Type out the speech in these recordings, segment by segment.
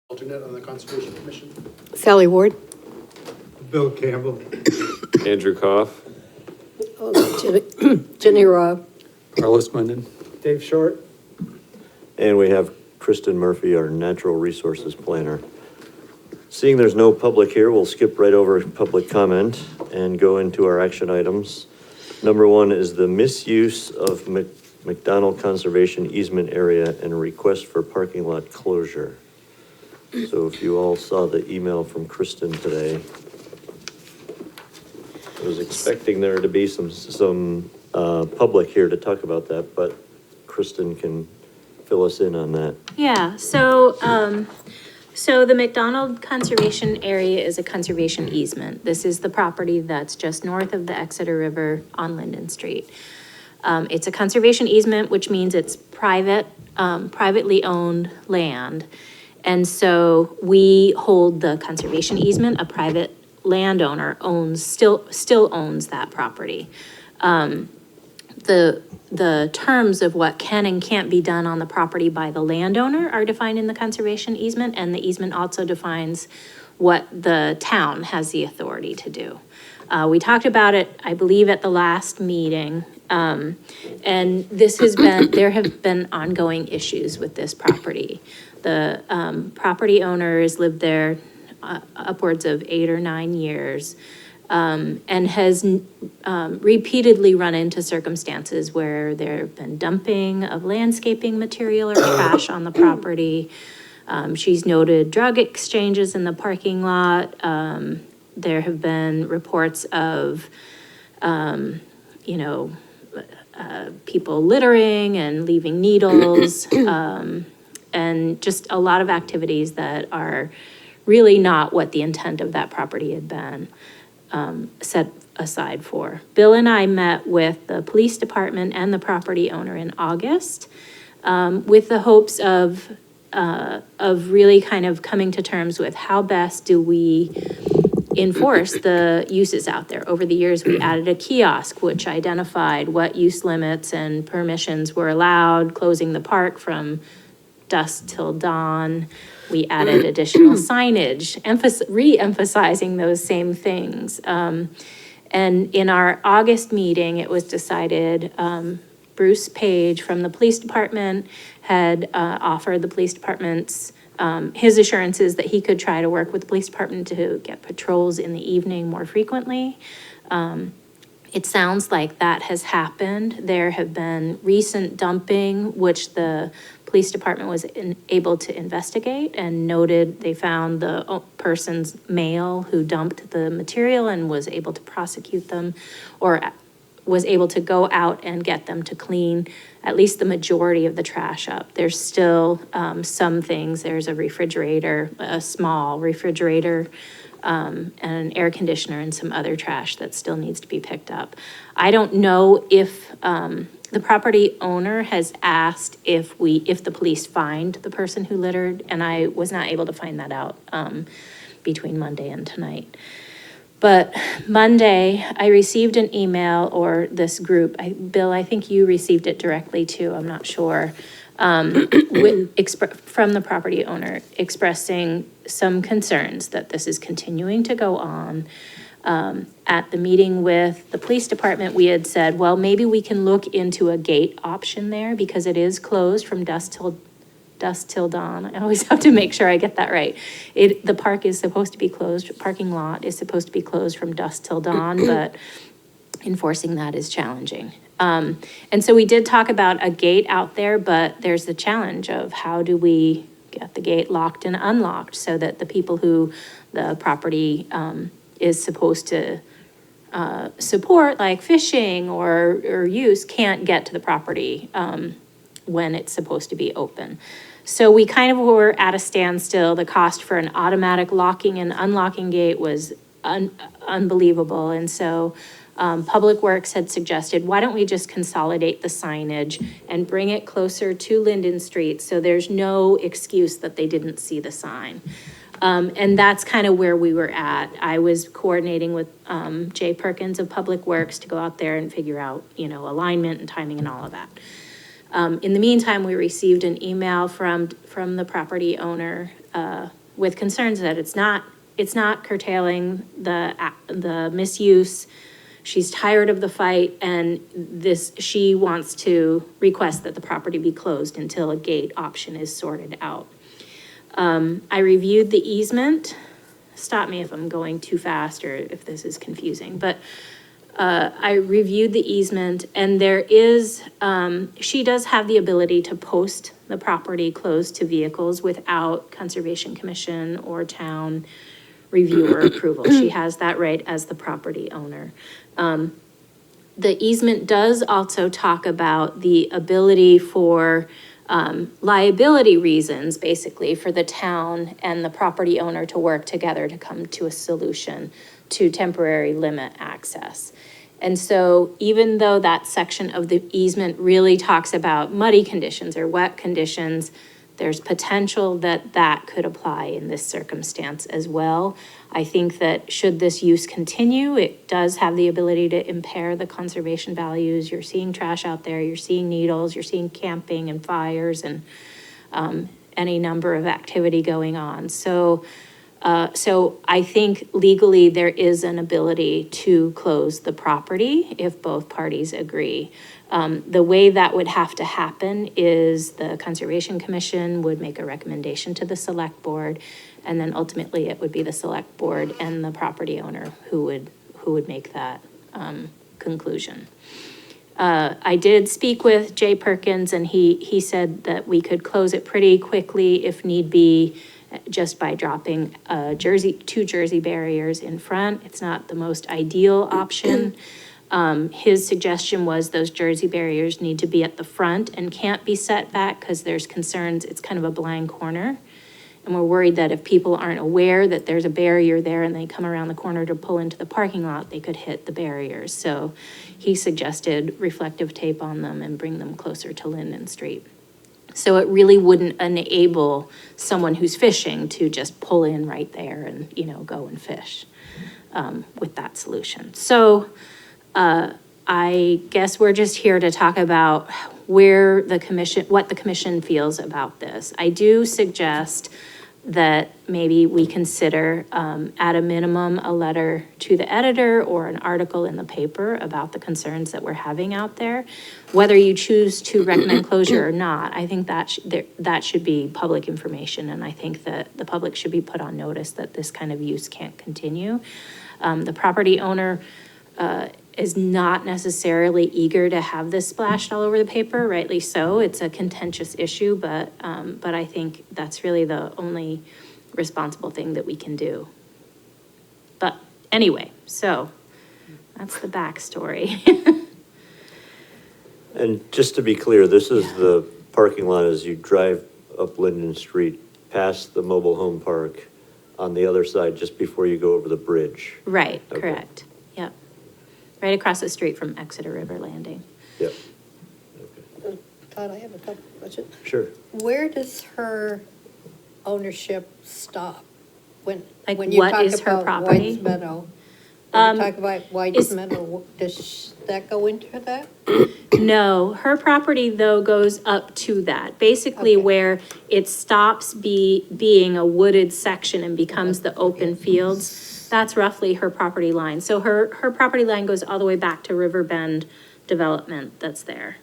Alternate on the Conservation Commission. Sally Ward. Bill Campbell. Andrew Koff. Jenny Robb. Carlos Glendon. Dave Short. And we have Kristen Murphy, our Natural Resources Planner. Seeing there's no public here, we'll skip right over public comment and go into our action items. Number one is the misuse of McDonald Conservation Easement Area and a request for parking lot closure. So if you all saw the email from Kristen today, I was expecting there to be some public here to talk about that, but Kristen can fill us in on that. Yeah, so the McDonald Conservation Area is a conservation easement. This is the property that's just north of the Exeter River on Linden Street. It's a conservation easement, which means it's privately owned land. And so we hold the conservation easement. A private landowner still owns that property. The terms of what can and can't be done on the property by the landowner are defined in the conservation easement, and the easement also defines what the town has the authority to do. We talked about it, I believe, at the last meeting, and there have been ongoing issues with this property. The property owner has lived there upwards of 8 or 9 years. And has repeatedly run into circumstances where there have been dumping of landscaping material or trash on the property. She's noted drug exchanges in the parking lot. There have been reports of, people littering and leaving needles, and just a lot of activities that are really not what the intent of that property had been set aside for. Bill and I met with the police department and the property owner in August with the hopes of really kind of coming to terms with how best do we enforce the uses out there. Over the years, we added a kiosk which identified what use limits and permissions were allowed, closing the park from dusk till dawn. We added additional signage, re-emphasizing those same things. And in our August meeting, it was decided, Bruce Page from the police department had offered the police department's his assurances that he could try to work with the police department to get patrols in the evening more frequently. It sounds like that has happened. There have been recent dumping, which the police department was able to investigate and noted they found the person's mail who dumped the material and was able to prosecute them, or was able to go out and get them to clean at least the majority of the trash up. There's still some things. There's a refrigerator, a small refrigerator, and an air conditioner and some other trash that still needs to be picked up. I don't know if the property owner has asked if the police find the person who littered, and I was not able to find that out between Monday and tonight. But Monday, I received an email, or this group, Bill, I think you received it directly too, I'm not sure, from the property owner expressing some concerns that this is continuing to go on. At the meeting with the police department, we had said, well, maybe we can look into a gate option there because it is closed from dusk till dawn. I always have to make sure I get that right. The park is supposed to be closed, parking lot is supposed to be closed from dusk till dawn, but enforcing that is challenging. And so we did talk about a gate out there, but there's the challenge of how do we get the gate locked and unlocked so that the people who the property is supposed to support, like fishing or use, can't get to the property when it's supposed to be open. So we kind of were at a standstill. The cost for an automatic locking and unlocking gate was unbelievable. And so Public Works had suggested, why don't we just consolidate the signage and bring it closer to Linden Street so there's no excuse that they didn't see the sign. And that's kind of where we were at. I was coordinating with Jay Perkins of Public Works to go out there and figure out, alignment and timing and all of that. In the meantime, we received an email from the property owner with concerns that it's not curtailing the misuse. She's tired of the fight, and she wants to request that the property be closed until a gate option is sorted out. I reviewed the easement. Stop me if I'm going too fast or if this is confusing, but I reviewed the easement, and there is, she does have the ability to post the property closed to vehicles without Conservation Commission or town review or approval. She has that right as the property owner. The easement does also talk about the ability for liability reasons, basically, for the town and the property owner to work together to come to a solution to temporary limit access. And so even though that section of the easement really talks about muddy conditions or wet conditions, there's potential that that could apply in this circumstance as well. I think that should this use continue, it does have the ability to impair the conservation values. You're seeing trash out there, you're seeing needles, you're seeing camping and fires and any number of activity going on. So I think legally there is an ability to close the property if both parties agree. The way that would have to happen is the Conservation Commission would make a recommendation to the select board, and then ultimately it would be the select board and the property owner who would make that conclusion. I did speak with Jay Perkins, and he said that we could close it pretty quickly if need be, just by dropping two Jersey barriers in front. It's not the most ideal option. His suggestion was those Jersey barriers need to be at the front and can't be set back because there's concerns, it's kind of a blind corner. And we're worried that if people aren't aware that there's a barrier there and they come around the corner to pull into the parking lot, they could hit the barriers. So he suggested reflective tape on them and bring them closer to Linden Street. So it really wouldn't enable someone who's fishing to just pull in right there and, go and fish with that solution. So I guess we're just here to talk about what the commission feels about this. I do suggest that maybe we consider, at a minimum, a letter to the editor or an article in the paper about the concerns that we're having out there. Whether you choose to recommend closure or not, I think that should be public information, and I think that the public should be put on notice that this kind of use can't continue. The property owner is not necessarily eager to have this splashed all over the paper, rightly so. It's a contentious issue, but I think that's really the only responsible thing that we can do. But anyway, so that's the backstory. And just to be clear, this is the parking lot as you drive up Linden Street, past the mobile home park on the other side, just before you go over the bridge. Right, Okay. correct. Yep. Right across the street from Exeter River Landing. Yep. Todd, I have a couple questions. Sure. Where does her ownership stop? When Like, you what talk is her about property? White's Meadow, when you talk about White's is- Meadow, does that go into that? No, her property though goes up to that, basically Okay. where it stops being a wooded section and becomes the open fields. That's roughly her property line. So her property line goes all the way back to Riverbend Development that's there.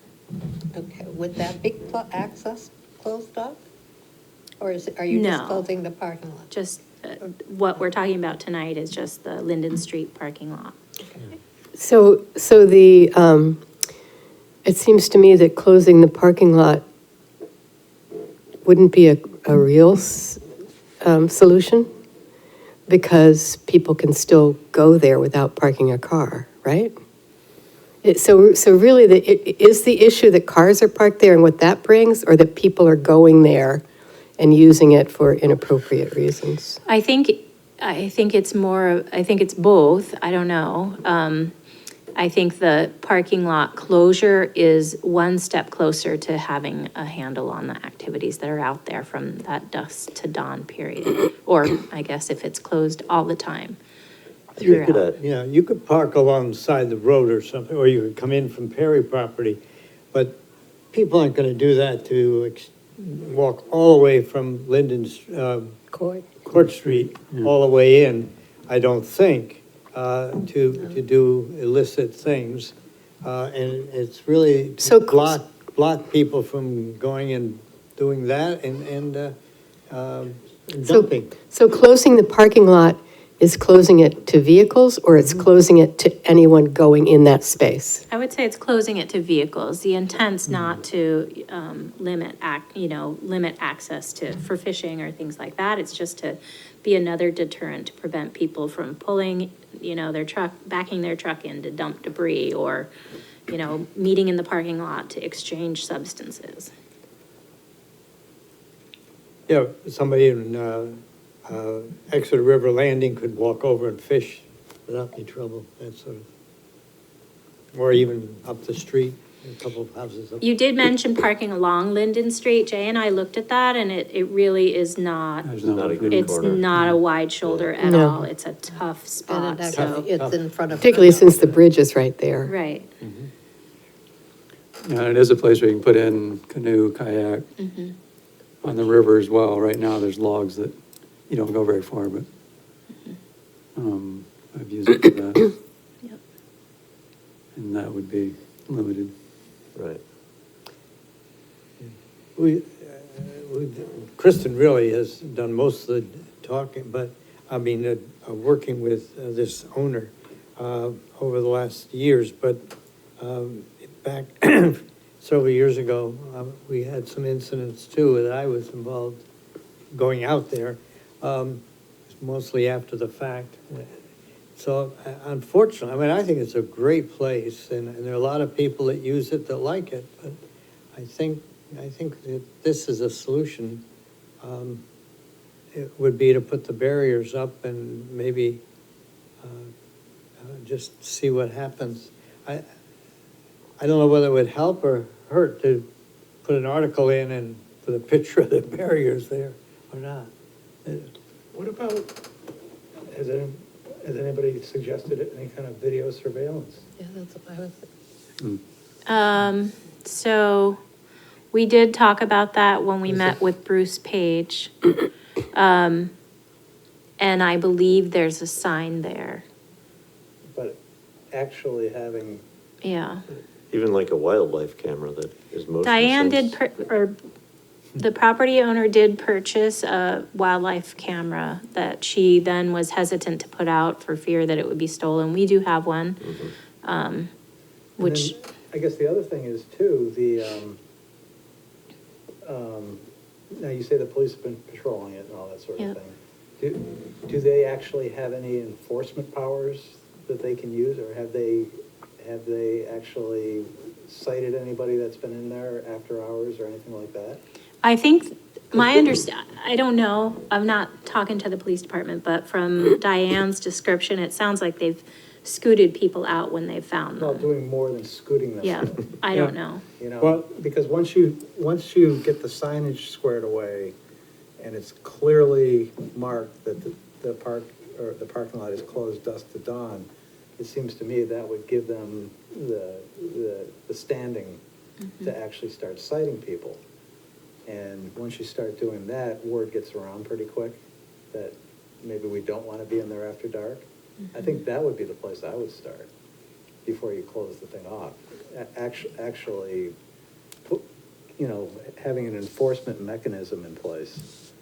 Okay, would that be access closed off? Or are you just No. closing the parking lot? Just, what we're talking about tonight is just the Linden Street parking lot. So it seems to me that closing the parking lot wouldn't be a real solution, because people can still go there without parking a car, right? So really, is the issue that cars are parked there and what that brings, or that people are going there and using it for inappropriate reasons? I think it's both. I don't know. I think the parking lot closure is one step closer to having a handle on the activities that are out there from that dusk to dawn period. Or I guess if it's closed all the time You throughout. could, you could park alongside the road or something, or you could come in from Perry property, but people aren't gonna do that to walk all the way from Linden's, Court. Court Street all the way in, I don't think, to do illicit things. And it's really So- block people from going and doing that and So- dumping. So closing the parking lot is closing it to vehicles, or it's closing it to anyone going in that space? I would say it's closing it to vehicles. The intent's not to limit access for fishing or things like that. It's just to be another deterrent to prevent people from pulling, their truck, backing their truck in to dump debris, or, meeting in the parking lot to exchange substances. Yeah, somebody in Exeter River Landing could walk over and fish without any trouble, that sort of. Or even up the street, a couple of houses up. You did mention parking along Linden Street. Jay and I looked at that, and it really is not, It's not a good it's corner. not a wide shoulder at No. all. It's a tough And spot, it so, actually, it's in front of. Particularly since the bridge is right there. right. Yeah, it is a place where you can put in canoe, kayak, on the river as well. Right now, there's logs that you don't go very far, but, I've used it for that. Yep. And that would be limited. Right. Kristen really has done most of the talking, but, working with this owner over the last years, but back several years ago, we had some incidents too, that I was involved going out there, mostly after the fact. So unfortunately, I think it's a great place, and there are a lot of people that use it that like it, but I think that this is a solution. It would be to put the barriers up and maybe just see what happens. I don't know whether it would help or hurt to put an article in and put a picture of the barriers there or not. What about, has anybody suggested any kind of video surveillance? Yeah, that's what I was. So we did talk about that when we met with Bruce Page. And I believe there's a sign there. But actually having, Yeah. Even like a wildlife camera that is motion Diane sensed. the property owner did purchase a wildlife camera that she then was hesitant to put out for fear that it would be stolen. We do have one. Which, and then, I guess the other thing is too, now you say the police have been patrolling it and all that sort of Yep. thing. Do they actually have any enforcement powers that they can use, or have they actually cited anybody that's been in there after hours or anything like that? I think, I don't know, I'm not talking to the police department, but from Diane's description, it sounds like they've scooted people out when they've found Well, them. doing more than scooting them. Yeah, I don't know. Well- Because once you get the signage squared away, and it's clearly marked that the parking lot is closed dusk to dawn, it seems to me that would give them the standing to actually start citing people. And once you start doing that, word gets around pretty quick that maybe we don't want to be in there after dark. I think that would be the place I would start before you close the thing off. Actually, having an enforcement mechanism in place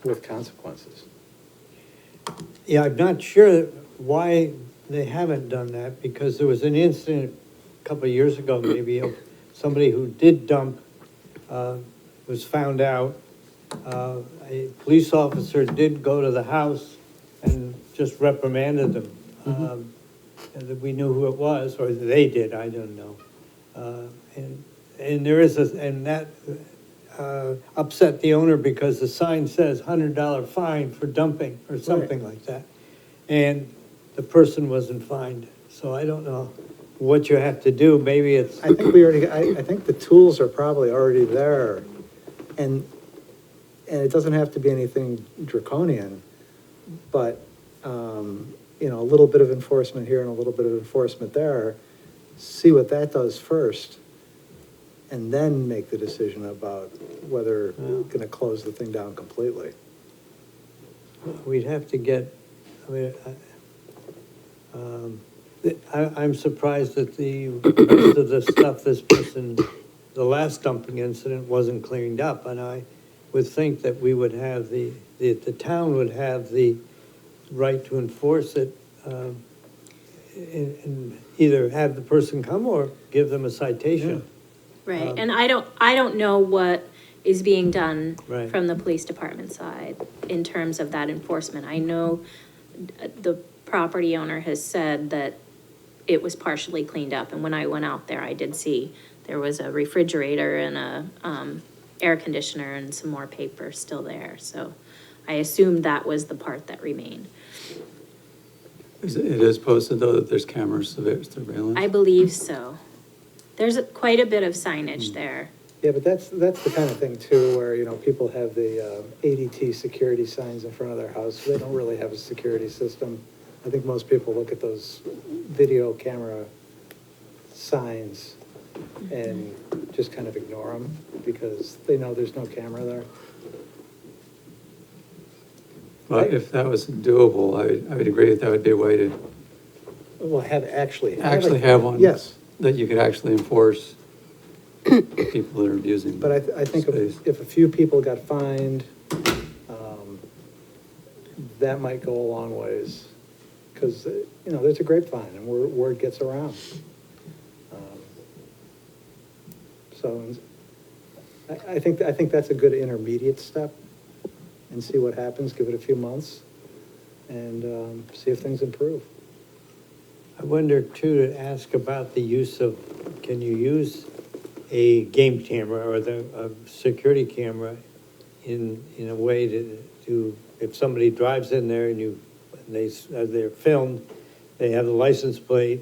with consequences. Yeah, I'm not sure why they haven't done that, because there was an incident a couple of years ago, maybe, of somebody who did dump, was found out. A police officer did go to the house and just reprimanded them. And we knew who it was, or they did, I don't know. And there is and that upset the owner because the sign says $100 fine for dumping or something like that. And the person wasn't fined, so I don't know what you have to do. Maybe it's, I think I think the tools are probably already there, and it doesn't have to be anything draconian, but, a little bit of enforcement here and a little bit of enforcement there, see what that does first, and then make the decision about whether we're gonna close the thing down completely. we'd have to get, I mean, I'm surprised that the rest of the stuff this person, the last dumping incident wasn't cleaned up, and I would think that we would have the town would have the right to enforce it, and either have the person come or give them a citation. Right, and I don't know what is being done Right. from the police department side in terms of that enforcement. I know the property owner has said that it was partially cleaned up, and when I went out there, I did see there was a refrigerator and a, air conditioner and some more paper still there, so I assumed that was the part that remained. It is posted though that there's cameras surveillance? I believe so. There's quite a bit of signage there. Yeah, but that's the kind of thing too, where, you know, people have the ADT security signs in front of their house. They don't really have a security system. I think most people look at those video camera signs and just kind of ignore them because they know there's no camera there. Well, if that was doable, I would agree that would be a way to Well, actually have one. Yes, That you could actually enforce people that are abusing. but I think space. if a few people got fined, that might go a long ways. Because, you know, there's a grapevine and word gets around. So I think that's a good intermediate step and see what happens, give it a few months and see if things improve. I wonder too, to ask about the use of, can you use a game camera or a security camera in a way to, if somebody drives in there and they're filmed, they have the license plate,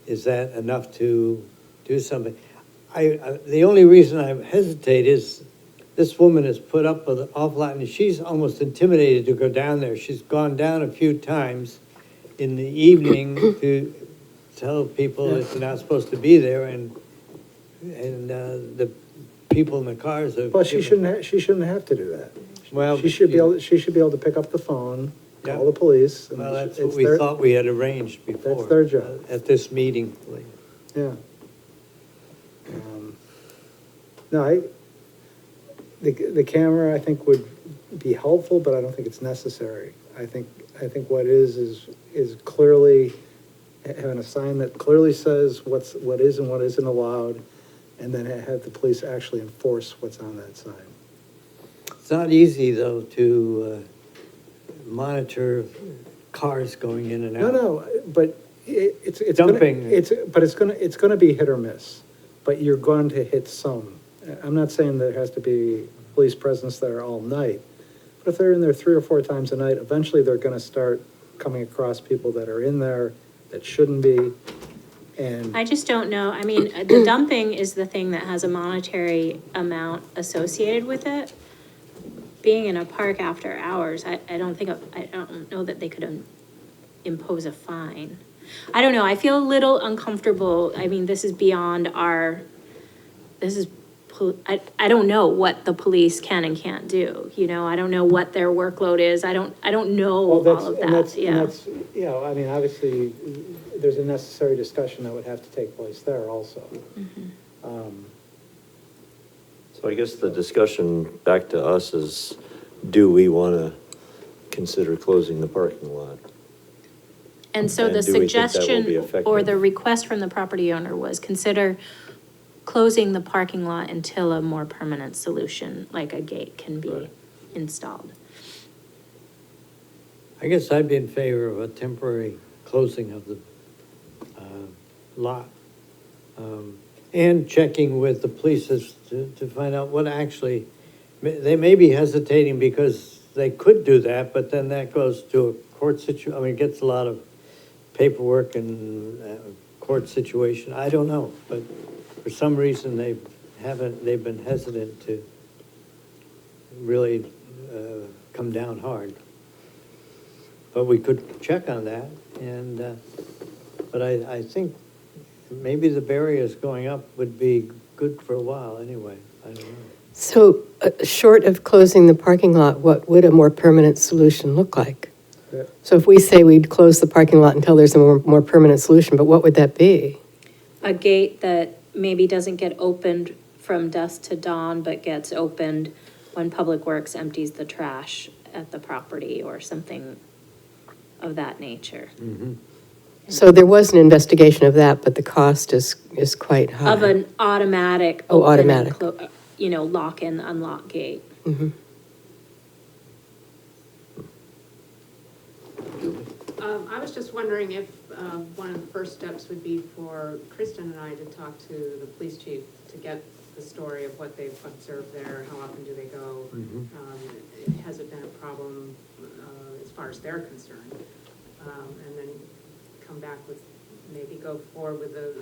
is that enough to do something? The only reason I hesitate is this woman has put up with an awful lot, and she's almost intimidated to go down there. She's gone down a few times in the evening to tell people that they're not supposed to be there, and the people in the cars have. Well, she shouldn't have to do that. Well, She should be able to pick up the phone, Yeah. call the police. And Well, that's it's what we their- thought we had arranged before. That's their job. At this meeting. Yeah. No, the camera, I think, would be helpful, but I don't think it's necessary. I think what is clearly having a sign that clearly says what is and what isn't allowed, and then have the police actually enforce what's on that sign. It's not easy, though, to monitor cars going in and out. No, but it's Dumping. it's gonna be hit or miss, but you're going to hit some. I'm not saying there has to be police presence there all night, but if they're in there 3 or 4 times a night, eventually they're gonna start coming across people that are in there that shouldn't be, and. I just don't know, I mean, the dumping is the thing that has a monetary amount associated with it. Being in a park after hours, I don't know that they could impose a fine. I don't know, I feel a little uncomfortable, I mean, this is beyond I don't know what the police can and can't do, you know, I don't know what their workload is, I don't know Well, all of that, and that's, you know, I mean, obviously, there's a necessary discussion that would have to take place there also. Mm-hmm. So I guess the discussion back to us is, do we want to consider closing the parking lot? And so the And do we think that will be suggestion effective? or the request from the property owner was consider closing the parking lot until a more permanent solution, like a gate, can be Right. installed. I guess I'd be in favor of a temporary closing of the lot. And checking with the police as to find out what actually, they may be hesitating because they could do that, but then that goes to a court I mean, it gets a lot of paperwork and court situation. I don't know, but for some reason they've been hesitant to really come down hard. But we could check on that, and, but I think maybe the barriers going up would be good for a while anyway. I don't know. So, short of closing the parking lot, what would a more permanent solution look like? Yeah. So if we say we'd close the parking lot until there's a more permanent solution, but what would that be? A gate that maybe doesn't get opened from dusk to dawn, but gets opened when Public Works empties the trash at the property or something of that nature. So there was an investigation of that, but the cost is quite high. Of an automatic. Oh, open and automatic. Lock and unlock gate. Mhm. I was just wondering if one of the first steps would be for Kristen and I to talk to the police chief to get the story of what they've observed there, how often do they go? Has it been a problem as far as they're concerned? And then come back with, maybe go forward with the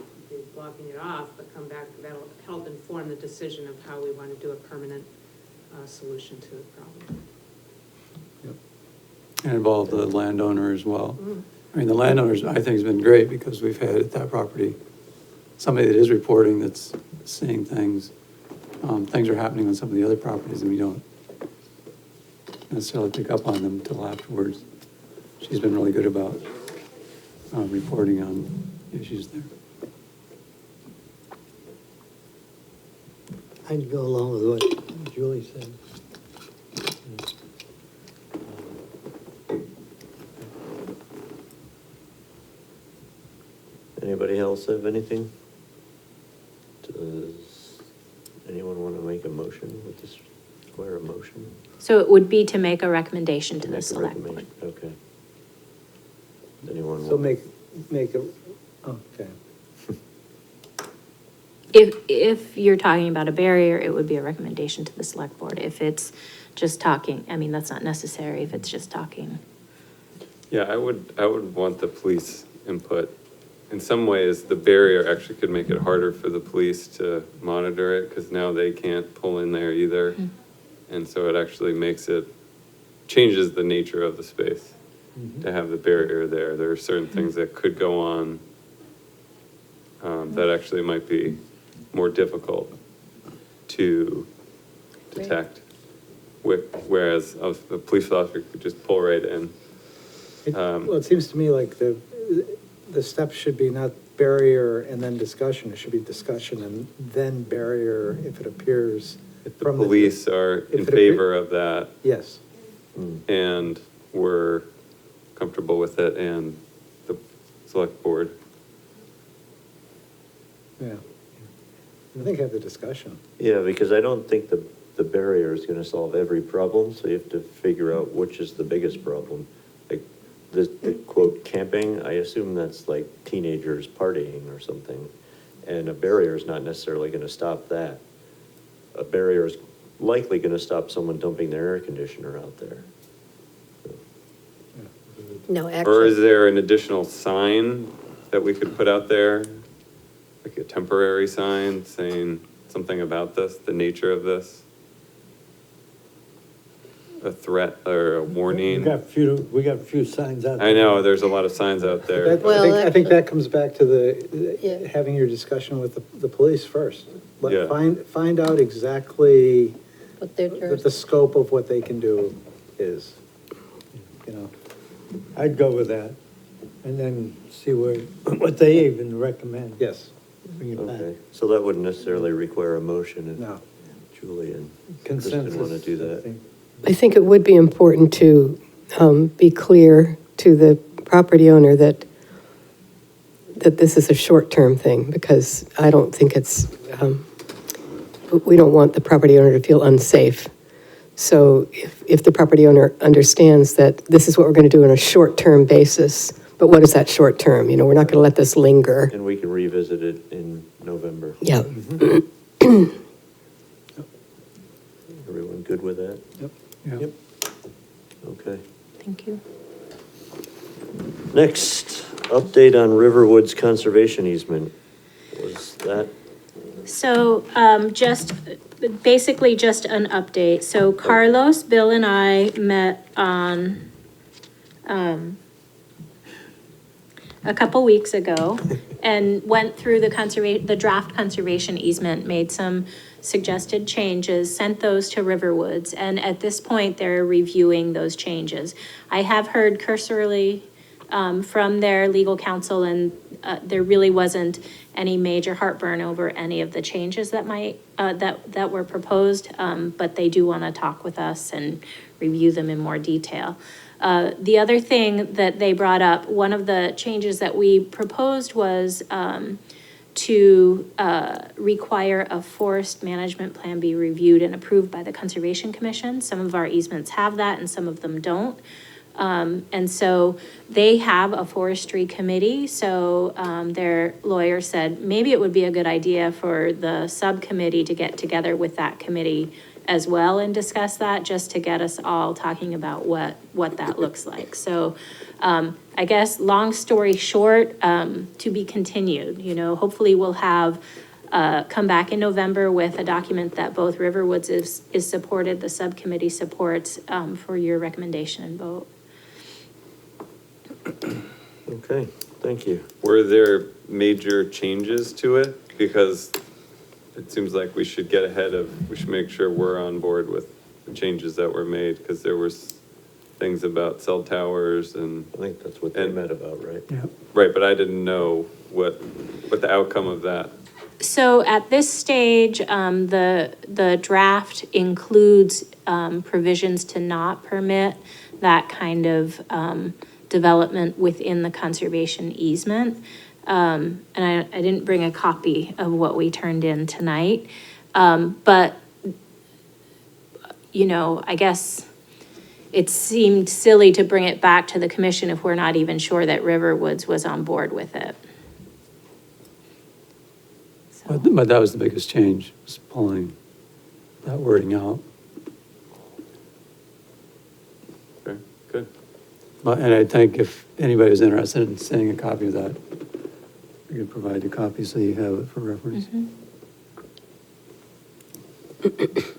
blocking it off, but come back, that'll help inform the decision of how we want to do a permanent solution to the problem. And involve the landowner as well. I mean, the landowners, I think, has been great because we've had at that property, somebody that is reporting that's seeing things. Things are happening on some of the other properties and we don't necessarily pick up on them until afterwards. She's been really good about reporting on issues there. I'd go along with what Julie said. Anybody else have anything? Does anyone want to make a motion with this, require a motion? So it would be to make a recommendation to the Make a select board. recommendation. Okay. Does anyone? So want- make a, okay. If you're talking about a barrier, it would be a recommendation to the select board. If it's just talking, I mean, that's not necessary if it's just talking. Yeah, I would want the police input. In some ways, the barrier actually could make it harder for the police to monitor it, because now they can't pull in there either. And so it actually changes the nature of the space to have the barrier there. There are certain things that could go on that actually might be more difficult to detect. Whereas a police officer could just pull right in. Well, it seems to me like the steps should be not barrier and then discussion. It should be discussion and then barrier if it appears. If the from police are if in it appear- favor of that Yes. and we're comfortable with it and the select board. Yeah. I think have the discussion. Yeah, because I don't think the barrier is gonna solve every problem, so you have to figure out which is the biggest problem. Like, the quote, camping, I assume that's like teenagers partying or something, and a barrier is not necessarily gonna stop that. A barrier is likely gonna stop someone dumping their air conditioner out there. No, Or is actually, there an additional sign that we could put out there? Like a temporary sign saying something about this, the nature of this? A threat or a warning? We got a few signs out there. I know, there's a lot of signs out there. Well, I think actually- that comes back to Yeah. having your discussion with the police first. Yeah. Find out exactly what they're, what the scope of what they can do is, you know. I'd go with that, and then see what they even recommend. Yes, Bring it back. Okay, so that wouldn't necessarily require a motion if no. Julie and Kristen Consensus. wanna do I that. think. I think it would be important to be clear to the property owner that this is a short-term thing, because I don't think we don't want the property owner to feel unsafe. So if the property owner understands that this is what we're going to do on a short-term basis, but what is that short term? You know, we're not going to let this linger. And we can revisit it in November. Yeah. Everyone good with that? Yeah. Okay. Thank you. Next, update on Riverwoods Conservation Easement. Was that, So, basically just an update. So Carlos, Bill, and I met on, a couple weeks ago and went through the draft conservation easement, made some suggested changes, sent those to Riverwoods, and at this point, they're reviewing those changes. I have heard cursorily from their legal counsel, and there really wasn't any major heartburn over any of the changes that that were proposed, but they do want to talk with us and review them in more detail. The other thing that they brought up, one of the changes that we proposed was to require a forest management plan be reviewed and approved by the Conservation Commission. Some of our easements have that and some of them don't. And so they have a forestry committee, so their lawyer said maybe it would be a good idea for the subcommittee to get together with that committee as well and discuss that, just to get us all talking about what that looks like. So I guess, long story short, to be continued, hopefully we'll have come back in November with a document that both Riverwoods is supported, the subcommittee supports, for your recommendation and vote. Okay, thank you. Were there major changes to it? Because it seems like we should we should make sure we're on board with the changes that were made, because there was things about cell towers and. I think that's what they met about, right? Yeah. Right, but I didn't know what the outcome of that. So at this stage, the draft includes provisions to not permit that kind of development within the conservation easement. And I didn't bring a copy of what we turned in tonight. But, I guess it seemed silly to bring it back to the commission if we're not even sure that Riverwoods was on board with it. So. But that was the biggest change, was pulling that wording out. Okay, good. And I think if anybody was interested in seeing a copy of that, we could provide a copy so you have it for reference.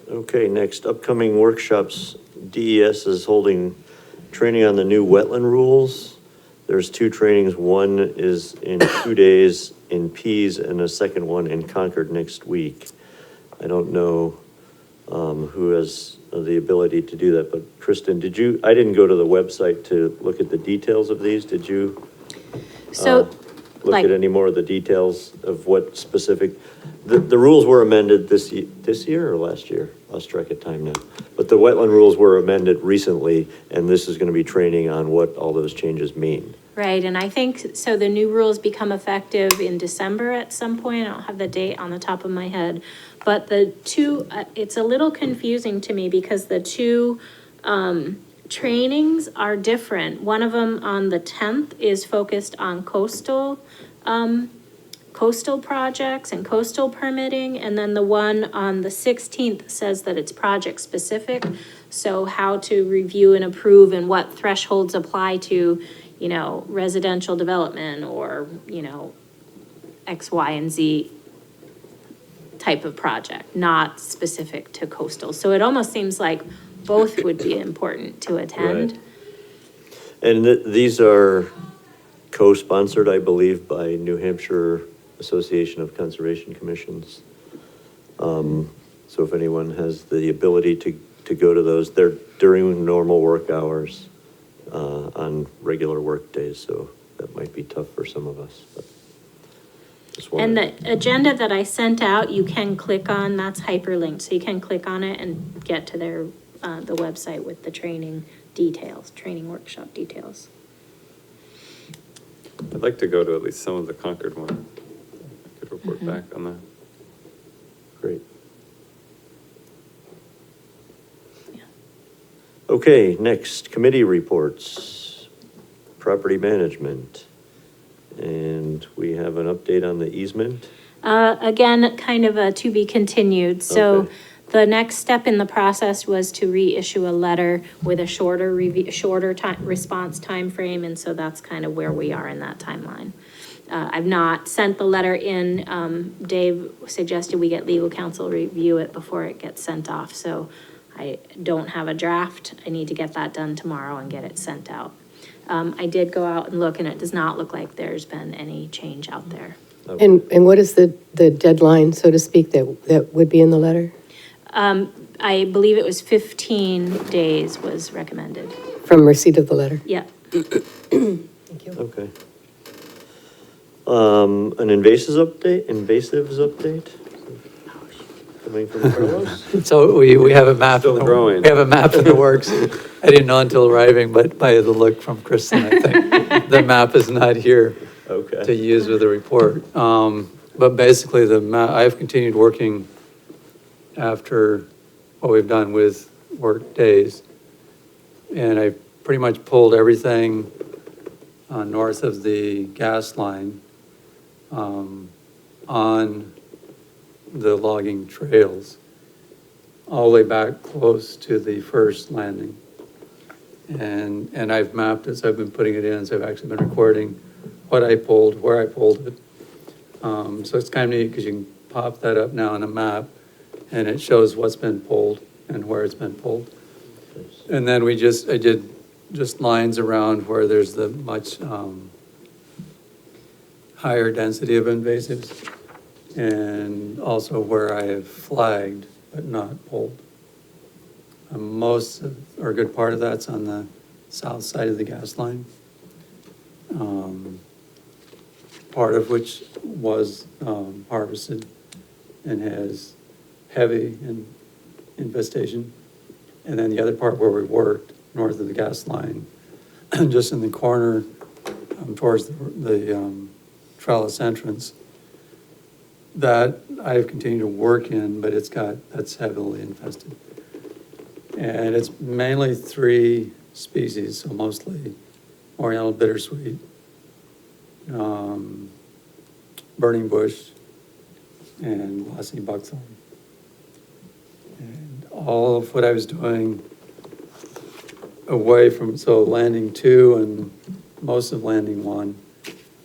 Okay, next, upcoming workshops. DES is holding training on the new wetland rules. There's 2 trainings. One is in 2 days in Pease and a second one in Concord next week. I don't know who has the ability to do that, but Kristen, I didn't go to the website to look at the details of these. Did you? So, Look at any more of the details of what specific, the rules were amended this year or last year? Lost track of time now. But the wetland rules were amended recently, and this is gonna be training on what all those changes mean. right, and I think, so the new rules become effective in December at some point. I don't have the date on the top of my head. But the two, it's a little confusing to me because the two trainings are different. One of them on the 10th is focused on coastal projects and coastal permitting, and then the one on the 16th says that it's project specific. So how to review and approve and what thresholds apply to, residential development or, X, Y, and Z type of project, not specific to coastal. So it almost seems like both would be important to attend. Right. And these are co-sponsored, I believe, by New Hampshire Association of Conservation Commissions. So if anyone has the ability to go to those, they're during normal work hours on regular work days, so that might be tough for some of us. But just And wanted- the agenda that I sent out, you can click on, that's hyperlinked, so you can click on it and get to their, the website with the training details, training workshop details. I'd like to go to at least some of the Concord one. I could report back on that. Great. Okay, next, committee reports, property management. And we have an update on the easement. Again, kind of a to be continued. So Okay. the next step in the process was to reissue a letter with a shorter time, response timeframe, and so that's kind of where we are in that timeline. I've not sent the letter in. Dave suggested we get legal counsel review it before it gets sent off, so I don't have a draft. I need to get that done tomorrow and get it sent out. I did go out and look, and it does not look like there's been any change out there. And what is the deadline, so to speak, that would be in the letter? I believe it was 15 days was recommended. From receipt of the letter? Yeah. Thank you. Okay. An invasives update? Coming from Carlos? So we have a map. Still growing. We have a map in the works. I didn't know until arriving, but by the look from Kristen, I think the map is not here to Okay. use with the report. But basically, the map, I've continued working after what we've done with work days. And I pretty much pulled everything north of the gas line on the logging trails, all the way back close to the first landing. And I've mapped it, so I've been putting it in, so I've actually been recording what I pulled, where I pulled it. So it's kind of neat because you can pop that up now on a map and it shows what's been pulled and where it's been pulled. And then I did just lines around where there's the much higher density of invasives, and also where I have flagged but not pulled. Or a good part of that's on the south side of the gas line. Part of which was harvested and has heavy infestation. And then the other part where we worked, north of the gas line, just in the corner towards the trellis entrance, that I've continued to work in, but that's heavily infested. And it's mainly 3 species, so mostly Oriental bittersweet, burning bush, and glossy buckthorn. And all of what I was doing away from, so landing 2 and most of landing 1,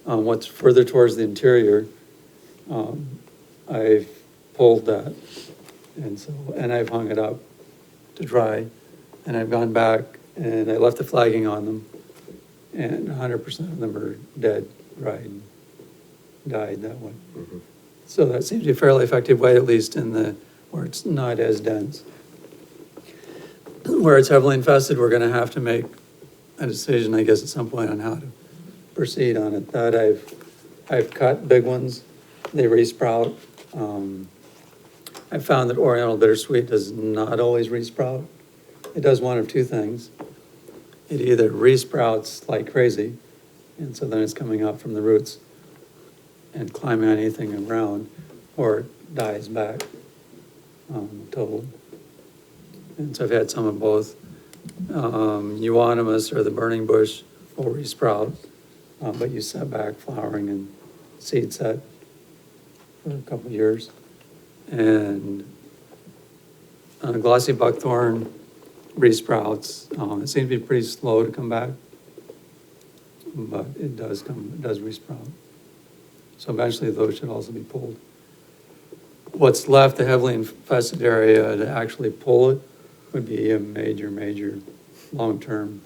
what's further towards the interior, I've pulled that. And I've hung it up to dry, and I've gone back and I left the flagging on them, and 100% of them are dead, dried, died that way. Mhm. So that seems to be a fairly effective way, at least where it's not as dense. Where it's heavily infested, we're gonna have to make a decision, I guess, at some point on how to proceed on it. That I've cut big ones, they resprout. I found that Oriental bittersweet does not always resprout. It does one of 2 things. It either resprouts like crazy, and so then it's coming up from the roots and climbing on anything around, or it dies back totally. And so I've had some of both. Euonymus, or the burning bush, will resprout, but you set back flowering and seed set for a couple of years. And glossy buckthorn resprouts. It seems to be pretty slow to come back, but it does resprout. So eventually those should also be pulled. What's left, the heavily infested area, to actually pull it would be a major, major long-term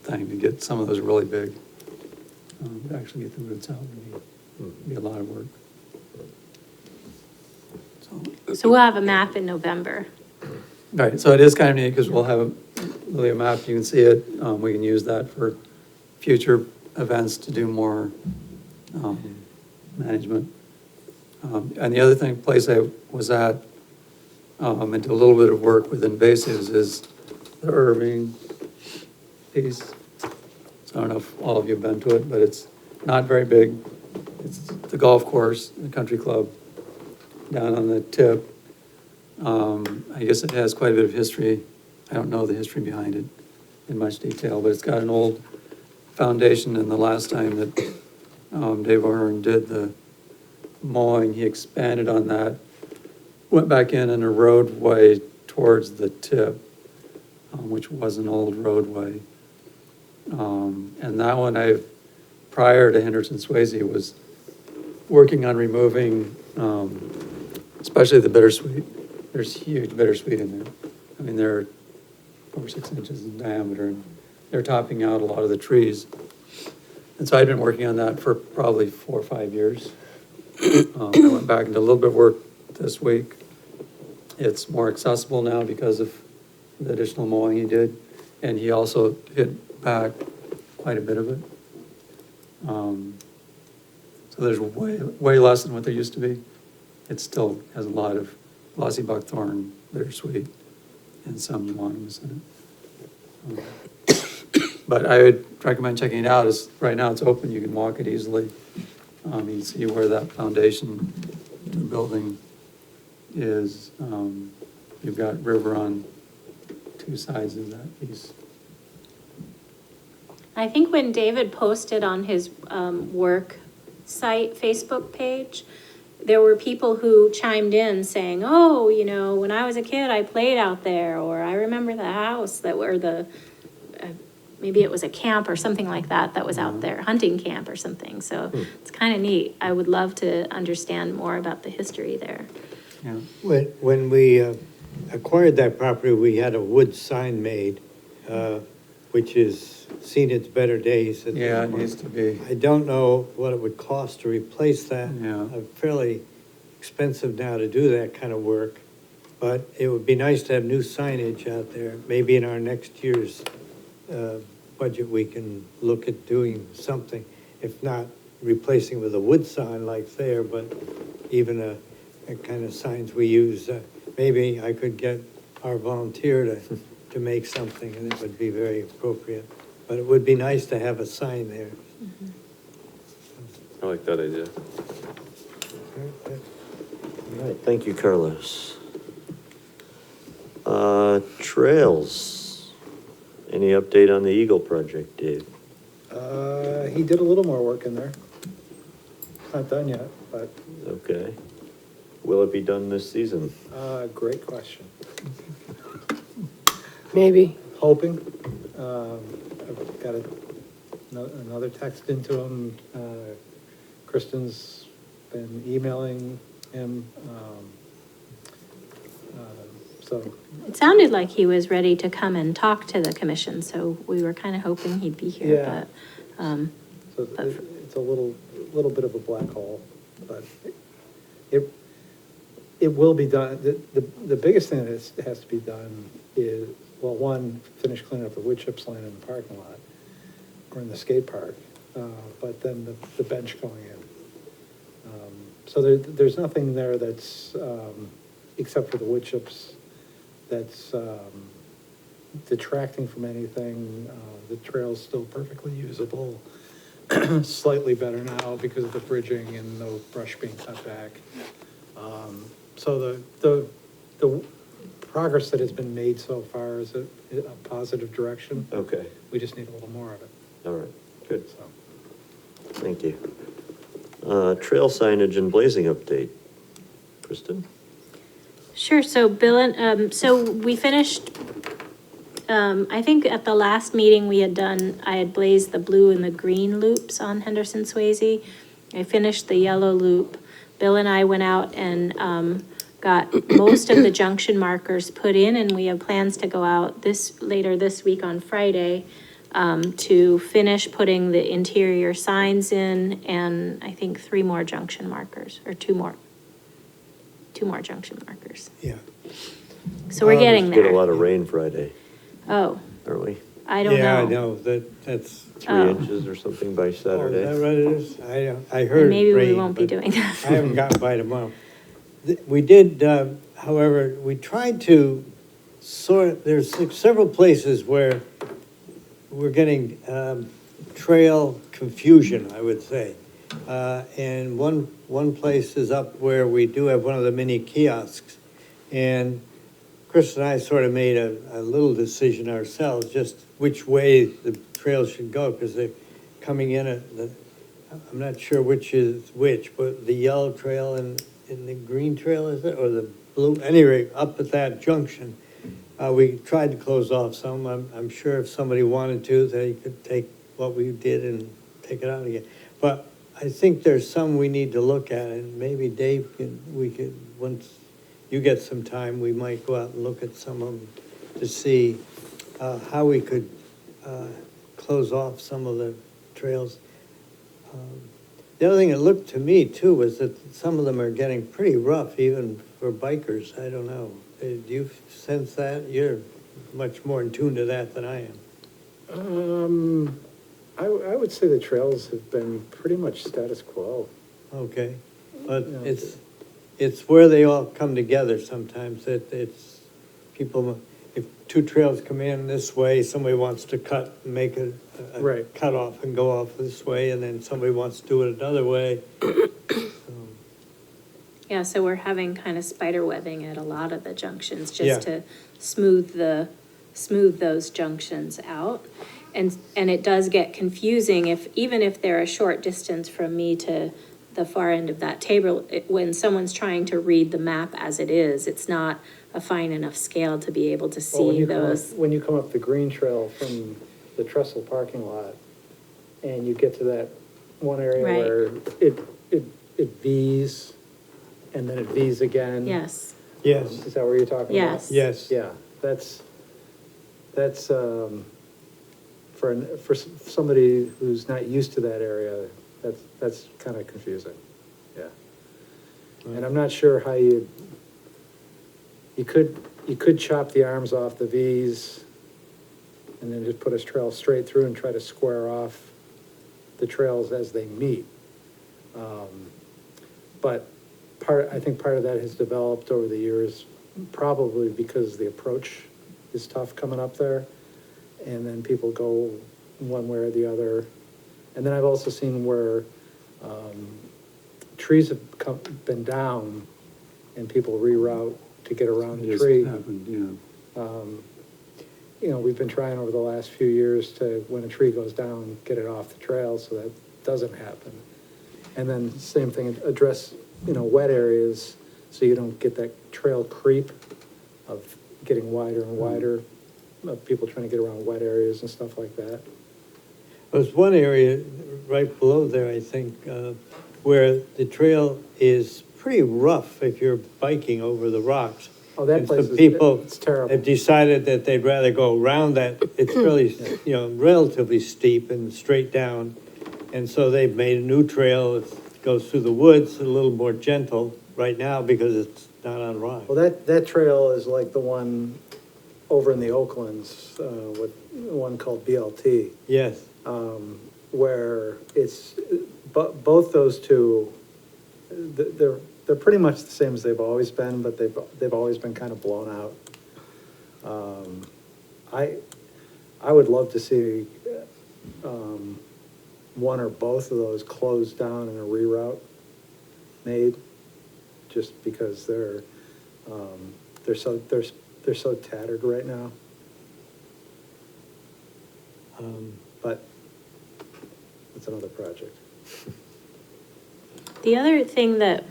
thing to get some of those really big. To actually get the roots out would be a lot of work. So we'll have a map in November. Right, so it is kind of neat because we'll have really a map, you can see it. We can use that for future events to do more management. And the other place I was at, and did a little bit of work with invasives, is the Irving piece. So I don't know if all of you have been to it, but it's not very big. It's the golf course, the country club, down on the tip. I guess it has quite a bit of history. I don't know the history behind it in much detail, but it's got an old foundation, and the last time that Dave O'Hearn did the mowing, he expanded on that, went back in a roadway towards the tip, which was an old roadway. And that one prior to Henderson Swayze, was working on removing, especially the bittersweet. There's huge bittersweet in there. I mean, they're 4 or 6 inches in diameter, and they're topping out a lot of the trees. And so I'd been working on that for probably 4 or 5 years. I went back and did a little bit of work this week. It's more accessible now because of the additional mowing he did. And he also hit back quite a bit of it. So there's way less than what there used to be. It still has a lot of glossy buckthorn, bittersweet, and some euonymus in it. But I would recommend checking it out. Right now it's open, you can walk it easily. You can see where that foundation to the building is. You've got river on 2 sides of that piece. I think when David posted on his work site Facebook page, there were people who chimed in saying, oh, you know, when I was a kid, I played out there, or I remember the house that were maybe it was a camp or something like that was out there, hunting camp or something. So it's kind of neat. I would love to understand more about the history there. Yeah. When we acquired that property, we had a wood sign made, which has seen its better days. at this Yeah, it point. needs to be. I don't know what it would cost to replace that. Yeah. Fairly expensive now to do that kind of work, but it would be nice to have new signage out there. Maybe in our next year's budget, we can look at doing something, if not replacing with a wood sign like there, but even a kind of signs we use. Maybe I could get our volunteer to make something, and it would be very appropriate. But it would be nice to have a sign there. I like that idea. All right, thank you, Carlos. Trails. Any update on the Eagle project, Dave? He did a little more work in there. It's not done yet, but, Okay. Will it be done this season? great question. Maybe. Hoping. I've got another text into him. Kristen's been emailing him. So, It sounded like he was ready to come and talk to the commission, so we were kind of hoping he'd be here, Yeah. so But- it's a little bit of a black hole, but it will be done. The biggest thing that has to be done is, well, one, finish cleaning up the wood chips laying in the parking lot or in the skate park, but then the bench going in. So there's nothing there that's, except for the wood chips, that's detracting from anything. The trail's still perfectly usable, slightly better now because of the bridging and no brush being cut back. So the progress that has been made so far is a positive direction. Okay, We just need a little more of it, all right, good, so. thank you. Trail signage and blazing update. Kristen? Sure, so Bill and, so we finished, I think at the last meeting I had blazed the blue and the green loops on Henderson Swayze. I finished the yellow loop. Bill and I went out and, got most of the junction markers put in, and we have plans to go out later this week on Friday, to finish putting the interior signs in, and I think 3 more junction markers, or 2 more junction markers. Yeah. So we're getting Get a there. lot of rain Friday, Oh, aren't we? I don't know. Yeah, I know, that's. 3 Oh. inches or something by Oh, is Saturday. that what it is? I And heard maybe we rain, won't be but doing that. I haven't gotten by tomorrow. We did, however, we tried to there's several places where we're getting trail confusion, I would say. And one place is up where we do have one of the mini kiosks. And Chris and I sort of made a little decision ourselves, just which way the trail should go, because they're coming in I'm not sure which is which, but the yellow trail and the green trail, is it, or the blue? Anyway, up at that junction, we tried to close off some. I'm sure if somebody wanted to, they could take what we did and take it out again. But I think there's some we need to look at, and maybe Dave we could, once you get some time, we might go out and look at some of them to see how we could close off some of the trails. The other thing that looked to me too was that some of them are getting pretty rough even for bikers. I don't know. Do you sense that? You're much more in tune to that than I am. I would say the trails have been pretty much status quo. Okay, but Yeah. it's where they all come together sometimes, it's people, if two trails come in this way, somebody wants to make a Right. cut off and go off this way, and then somebody wants to do it another way. Yeah, so we're having kind of spider webbing at a lot of the junctions, Yeah. just to smooth those junctions out. And it does get confusing even if they're a short distance from me to the far end of that table, when someone's trying to read the map as it is, it's not a fine enough scale to be able to Well, when see you come up- those. When you come up the green trail from the trestle parking lot, and you get to that one area Right. where it V's, and then it V's again. Yes, Yes, Is that what you're talking about? Yes. yes. Yeah, that's, for somebody who's not used to that area, that's kind of confusing, yeah. And I'm not sure how you could chop the arms off the V's and then just put a trail straight through and try to square off the trails as they meet. But I think part of that has developed over the years, probably because the approach is tough coming up there. And then people go one way or the other. And then I've also seen where trees have been down and people reroute to get around It the has tree. happened, yeah. You know, we've been trying over the last few years to, when a tree goes down, get it off the trail so that doesn't happen. And then same thing, address, wet areas so you don't get that trail creep of getting wider and wider, of people trying to get around wet areas and stuff like that. There's one area right below there, I think, where the trail is pretty rough if you're biking over the rocks. Oh, that And place some is, people it's terrible. have decided that they'd rather go around that. It's really, relatively steep and straight down. And so they've made a new trail that goes through the woods, a little more gentle right now because it's not on rock. Well, that trail is like the one over in the Oaklands, with one called BLT. Yes, Where it's, both those two, they're pretty much the same as they've always been, but they've always been kind of blown out. I would love to see, one or both of those closed down and a reroute made, just because they're so tattered right now. But it's another project. the other thing that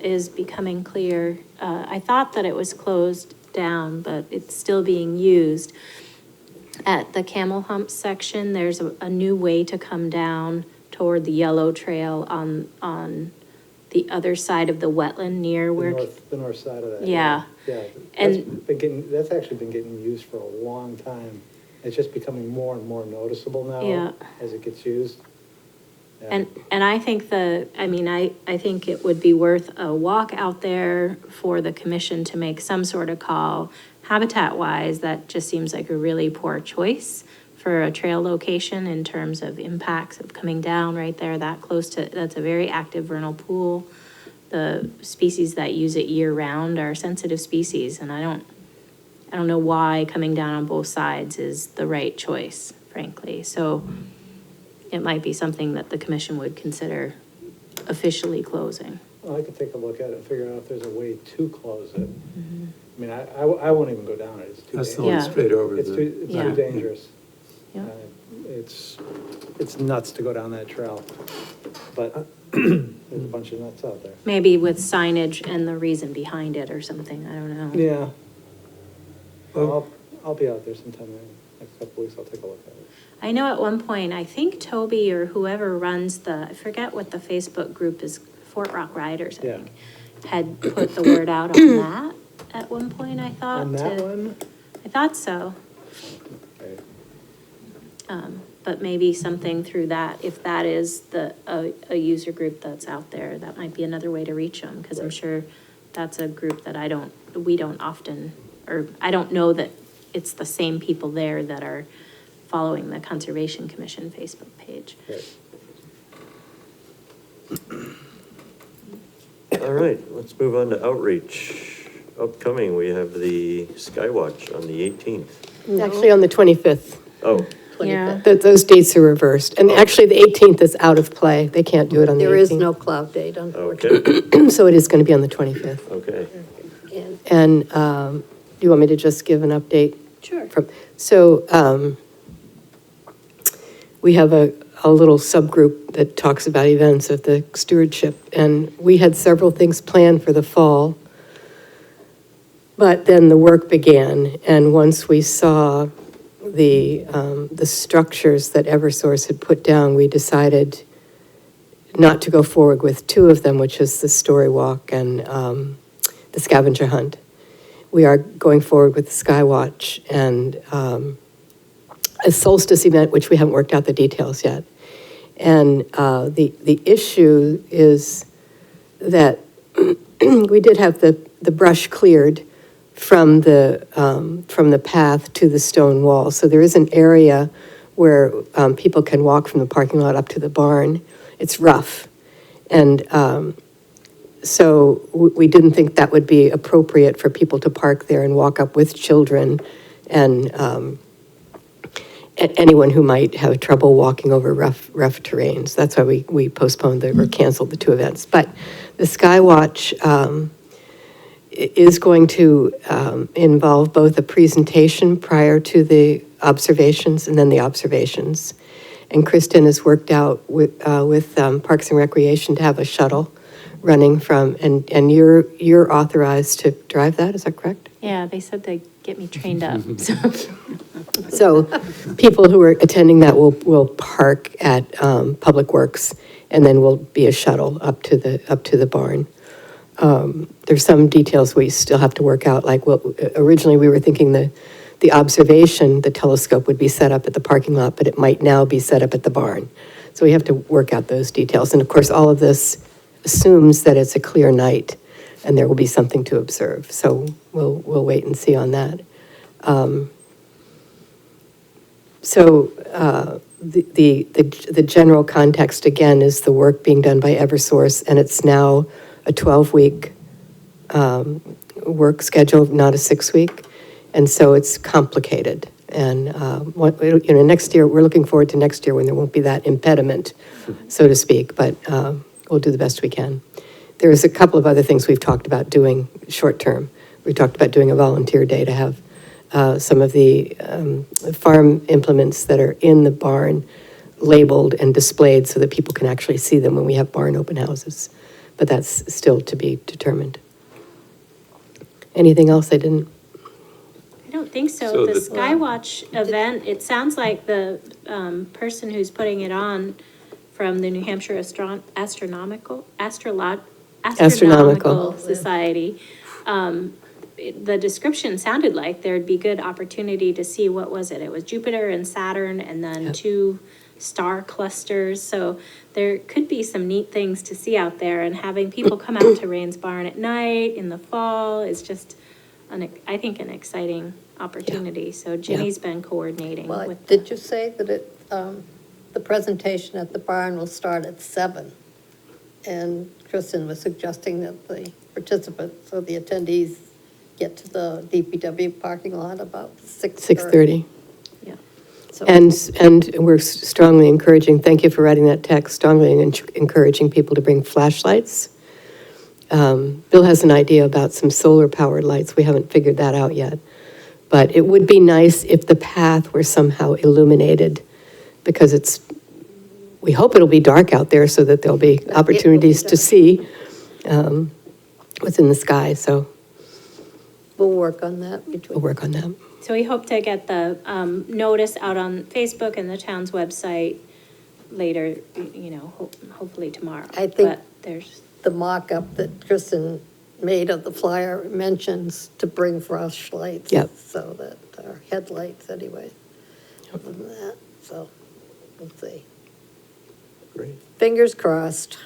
is becoming clear, I thought that it was closed down, but it's still being used. At the Camel Hump section, there's a new way to come down toward the yellow trail on the other side of the wetland near where. The north side of that. Yeah. Yeah, And- that's actually been getting used for a long time. It's just becoming more and more noticeable now. Yeah. As it gets used. Yeah. And I think I think it would be worth a walk out there for the commission to make some sort of call. Habitat-wise, that just seems like a really poor choice for a trail location in terms of impacts of coming down right there that close to, that's a very active vernal pool. The species that use it year-round are sensitive species, and I don't know why coming down on both sides is the right choice, frankly. So it might be something that the commission would consider officially closing. Well, I could take a look at it and figure out if there's a way to close it. I mean, I won't even go down it, it's too That's the dangerous. one Yeah. straight over It's the. too Yeah. dangerous. Yeah. It's nuts to go down that trail, but there's a bunch of nuts out there. Maybe with signage and the reason behind it or something, I don't know. Yeah. I'll be out there sometime in the next couple weeks, I'll take a look at it. I know at one point, I think Toby or whoever runs I forget what the Facebook group is, Fort Rock Riders, I Yeah. think, had put the word out on that at one point, I thought. On that one? I thought so. Okay. but maybe something through that, if that is a user group that's out there, that might be another way to reach them, because I'm sure that's a group that we don't often, or I don't know that it's the same people there that are following the Conservation Commission Facebook page. All right, let's move on to outreach. Upcoming, we have the Skywatch on the 18th. Actually, on the 25th. Oh, Yeah. Those dates are reversed. And actually, the 18th is out of play. They can't do it on the 18th. There is no cloud date, unfortunately. okay, So it is going to be on the 25th. okay. And do you want me to just give an update? Sure. So we have a little subgroup that talks about events of the stewardship, and we had several things planned for the fall. But then the work began, and once we saw the structures that Eversource had put down, we decided not to go forward with two of them, which is the story walk and the scavenger hunt. We are going forward with the Skywatch and a solstice event, which we haven't worked out the details yet. And the issue is that we did have the brush cleared from the path to the stone wall. So there is an area where people can walk from the parking lot up to the barn. It's rough. And so we didn't think that would be appropriate for people to park there and walk up with children and anyone who might have trouble walking over rough terrains. That's why we postponed or canceled the two events. But the Skywatch is going to involve both a presentation prior to the observations and then the observations. And Kristen has worked out with Parks and Recreation to have a shuttle running from, and you're authorized to drive that, is that correct? Yeah, they said they'd get me trained up, so. So people who are attending that will park at Public Works, and then will be a shuttle up to the barn. There's some details we still have to work out, like originally we were thinking the observation, the telescope would be set up at the parking lot, but it might now be set up at the barn. So we have to work out those details. And of course, all of this assumes that it's a clear night and there will be something to observe. So we'll wait and see on that. The general context, again, is the work being done by Eversource, and it's now a 12-week work schedule, not a 6-week, and so it's complicated. And next year, we're looking forward to next year when there won't be that impediment, so to speak, but we'll do the best we can. There's a couple of other things we've talked about doing short-term. We talked about doing a volunteer day to have some of the farm implements that are in the barn labeled and displayed so that people can actually see them when we have barn open houses. But that's still to be determined. Anything else I didn't? I don't think so. So The the- Skywatch event, it sounds like the person who's putting it on from the New Hampshire Astronomical Society, the description sounded like there'd be good opportunity to see, what was it? It was Jupiter and Saturn and then two star clusters. So there could be some neat things to see out there, and having people come out to Rains Barn at night in the fall is just, I think, an exciting opportunity. So Ginny's been coordinating Well, with. did you say that the presentation at the barn will start at 7? And Kristen was suggesting that the participants or the attendees get to the DPW parking lot about 6:30. 6:30. Yeah. So- And we're strongly encouraging, thank you for writing that text, strongly encouraging people to bring flashlights. Bill has an idea about some solar-powered lights. We haven't figured that out yet. But it would be nice if the path were somehow illuminated, because we hope it'll be dark out there so that there'll be opportunities to see what's in the sky. So We'll work on that we'll between. work on that. So we hope to get the notice out on Facebook and the town's website later, hopefully tomorrow. I think- But there's, The mock-up that Kristen made of the flyer mentions to bring flashlights. Yep. So that, our headlights anyway, other than that, so. We'll see. Great. Fingers crossed.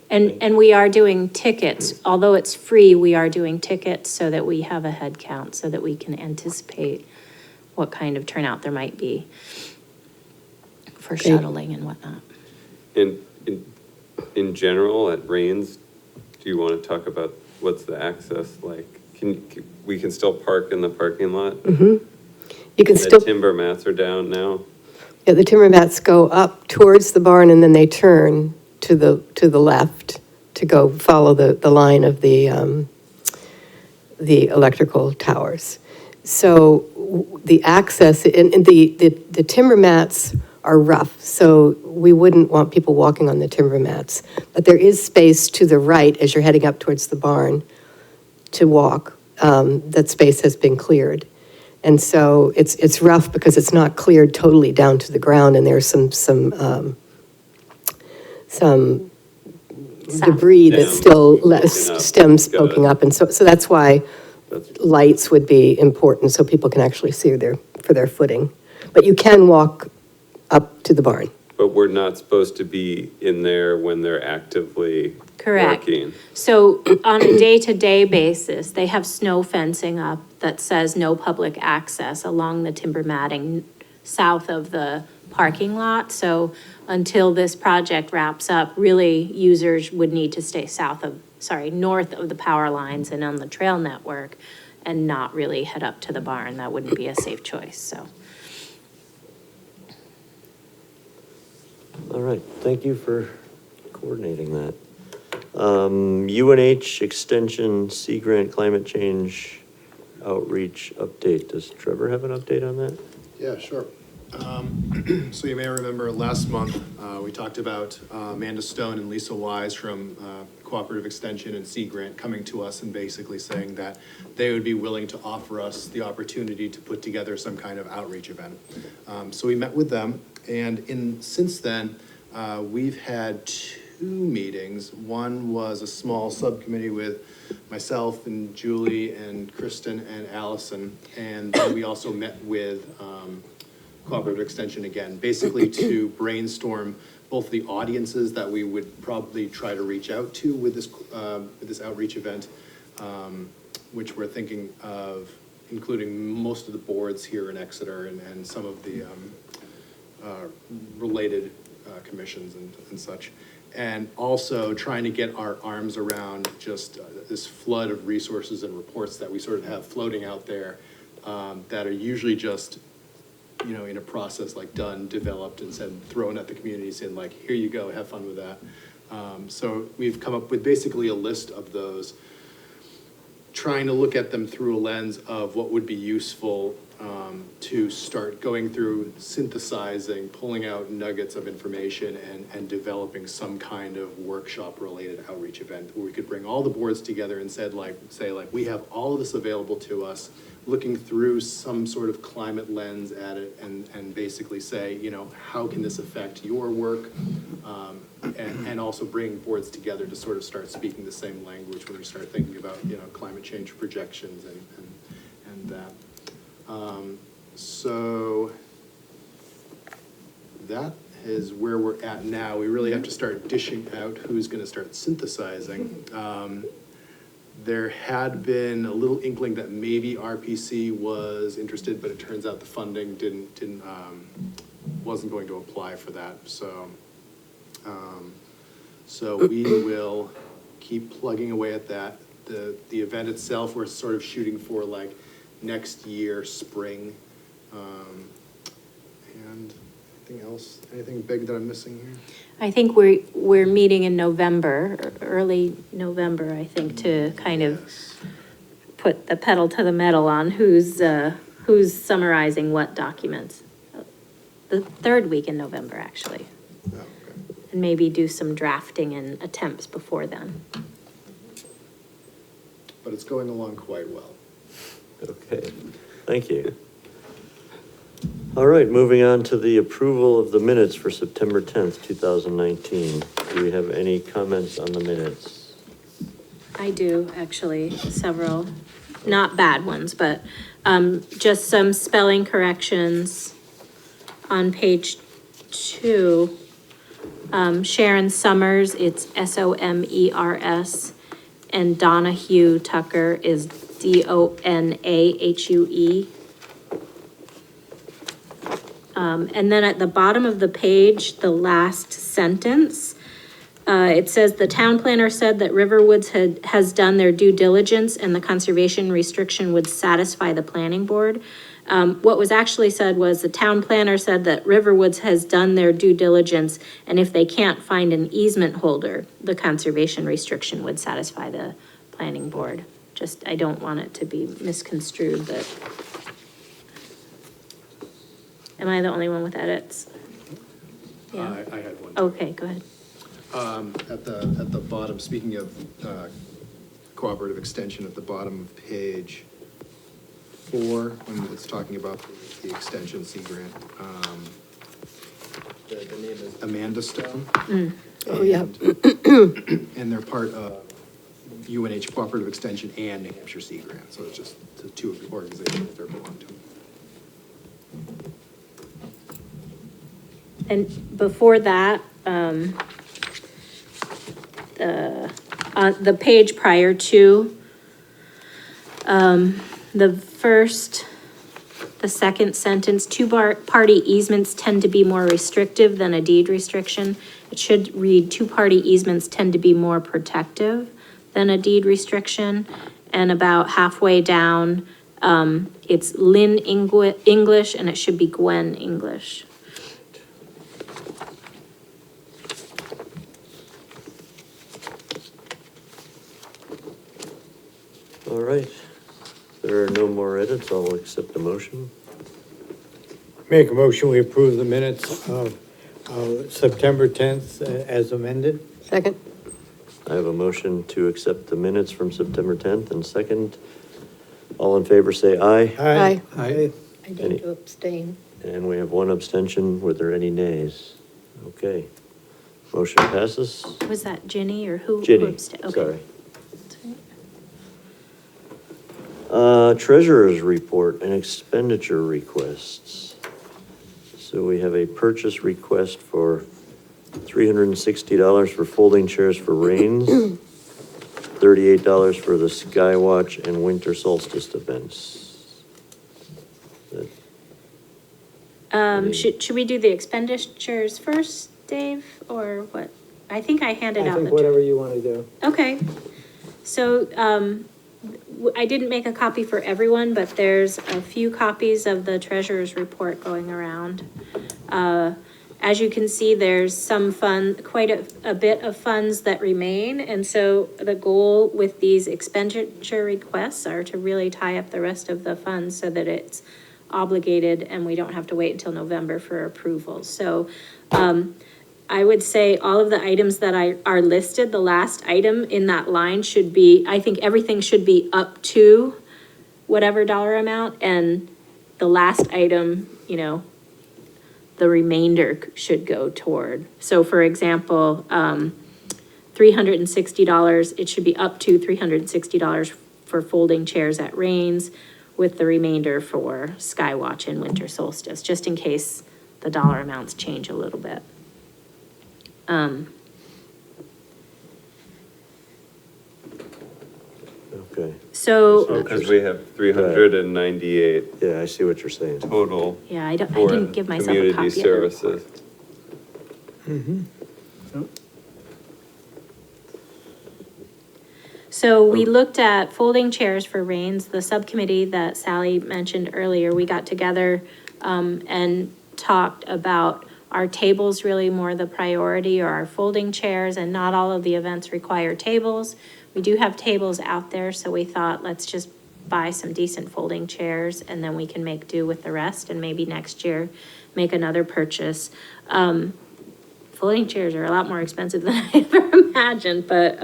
And we are doing tickets, although it's free, we are doing tickets so that we have a head count, so that we can anticipate what kind of turnout there might be for shuttling and whatnot. In general, at Rains, do you want to talk about what's the access like? We can still park in the parking lot? You can The still, timber mats are down now? yeah, the timber mats go up towards the barn and then they turn to the left to go follow the line of the electrical towers. So the access, and the timber mats are rough, so we wouldn't want people walking on the timber mats. But there is space to the right as you're heading up towards the barn to walk. That space has been cleared. And so it's rough because it's not cleared totally down to the ground, and there's some debris that's Stems still poking up. stems Got it. poking up. And so that's why That's- lights would be important, so people can actually see for their footing. But you can walk up to the barn. But we're not supposed to be in there when they're actively Correct. working. So on a day-to-day basis, they have snow fencing up that says no public access along the timber matting south of the parking lot. So until this project wraps up, really, users would need to stay north of the power lines and on the trail network and not really head up to the barn. That wouldn't be a safe choice, so. All right, thank you for coordinating that. UNH Extension Sea Grant Climate Change Outreach Update. Does Trevor have an update on that? Yeah, sure. So you may remember last month, we talked about Amanda Stone and Lisa Wise from Cooperative Extension and Sea Grant coming to us and basically saying that they would be willing to offer us the opportunity to put together some kind of outreach event. So we met with them, and since then, we've had 2 meetings. One was a small subcommittee with myself and Julie and Kristen and Allison, and then we also met with Cooperative Extension again, basically to brainstorm both the audiences that we would probably try to reach out to with this outreach event, which we're thinking of including most of the boards here in Exeter and some of the related commissions and such. And also trying to get our arms around just this flood of resources and reports that we sort of have floating out there that are usually just, in a process like done, developed, and thrown at the community, saying like, here you go, have fun with that. So we've come up with basically a list of those, trying to look at them through a lens of what would be useful to start going through, synthesizing, pulling out nuggets of information and developing some kind of workshop-related outreach event where we could bring all the boards together and say, we have all of this available to us, looking through some sort of climate lens at it and basically say, how can this affect your work? And also bring boards together to sort of start speaking the same language when we start thinking about, climate change projections and that. So that is where we're at now. We really have to start dishing out who's going to start synthesizing. There had been a little inkling that maybe RPC was interested, but it turns out the funding wasn't going to apply for that. So we will keep plugging away at that. The event itself, we're sort of shooting for like next year, spring. And anything big that I'm missing here? I think we're meeting in November, early November, I think, to kind of put the pedal to the metal on who's summarizing what documents. The 3rd week in November, actually. Oh, okay. And maybe do some drafting and attempts before then. But it's going along quite well. Okay, thank you. All right, moving on to the approval of the minutes for September 10th, 2019. Do we have any comments on the minutes? I do, actually, several, not bad ones, but just some spelling corrections on page 2, Sharon Summers, it's Somers, and Donahue Tucker is Donahue. And then at the bottom of the page, the last sentence, it says, the town planner said that Riverwoods has done their due diligence and the conservation restriction would satisfy the planning board. What was actually said was the town planner said that Riverwoods has done their due diligence, and if they can't find an easement holder, the conservation restriction would satisfy the planning board. Just, I don't want it to be misconstrued that. Am I the only one with edits? Yeah. I had one. Okay, go ahead. At the bottom, speaking of cooperative extension, at the bottom of page 4, when it's talking about the extension C grant, the name is Amanda Stone. Oh, yeah. And they're part of UNH Cooperative Extension and New Hampshire Sea Grant, so it's just the two organizations they're belong to. And before that, the page prior to, the second sentence, two-party easements tend to be more restrictive than a deed restriction. It should read, two-party easements tend to be more protective than a deed restriction. And about halfway down, it's Lynn English, and it should be Gwen English. All right. If there are no more edits, I'll accept the motion. Make a motion, we approve the minutes of September 10th as amended. Second? I have a motion to accept the minutes from September 10th and second. All in favor, say aye. Aye. Aye. I need to abstain. And we have one abstention. Were there any nays? Okay. Motion passes. Was that Ginny or who? Ginny, Okay. sorry. Treasurer's report and expenditure requests. So we have a purchase request for $360 for folding chairs for Rains, $38 for the Skywatch and Winter Solstice events. Should we do the expenditures first, Dave, or what? I think I handed I out think the. whatever you want to do. Okay, so, I didn't make a copy for everyone, but there's a few copies of the treasurer's report going around. As you can see, there's some quite a bit of funds that remain, and so the goal with these expenditure requests are to really tie up the rest of the funds so that it's obligated and we don't have to wait until November for approval. So, I would say all of the items that are listed, the last item in that line should be, I think everything should be up to whatever dollar amount, and the last item, the remainder should go toward. So for example, $360, it should be up to $360 for folding chairs at Rains, with the remainder for Skywatch and Winter Solstice, just in case the dollar amounts change a little bit. Okay. So, Because we have 398 Yeah, I see what you're saying. total yeah, I for didn't give myself a community copy of it. services. So we looked at folding chairs for Rains, the subcommittee that Sally mentioned earlier. We got together and talked about our tables really more the priority, or our folding chairs, and not all of the events require tables. We do have tables out there, so we thought, let's just buy some decent folding chairs and then we can make do with the rest, and maybe next year make another purchase. Folding chairs are a lot more expensive than I ever imagined, but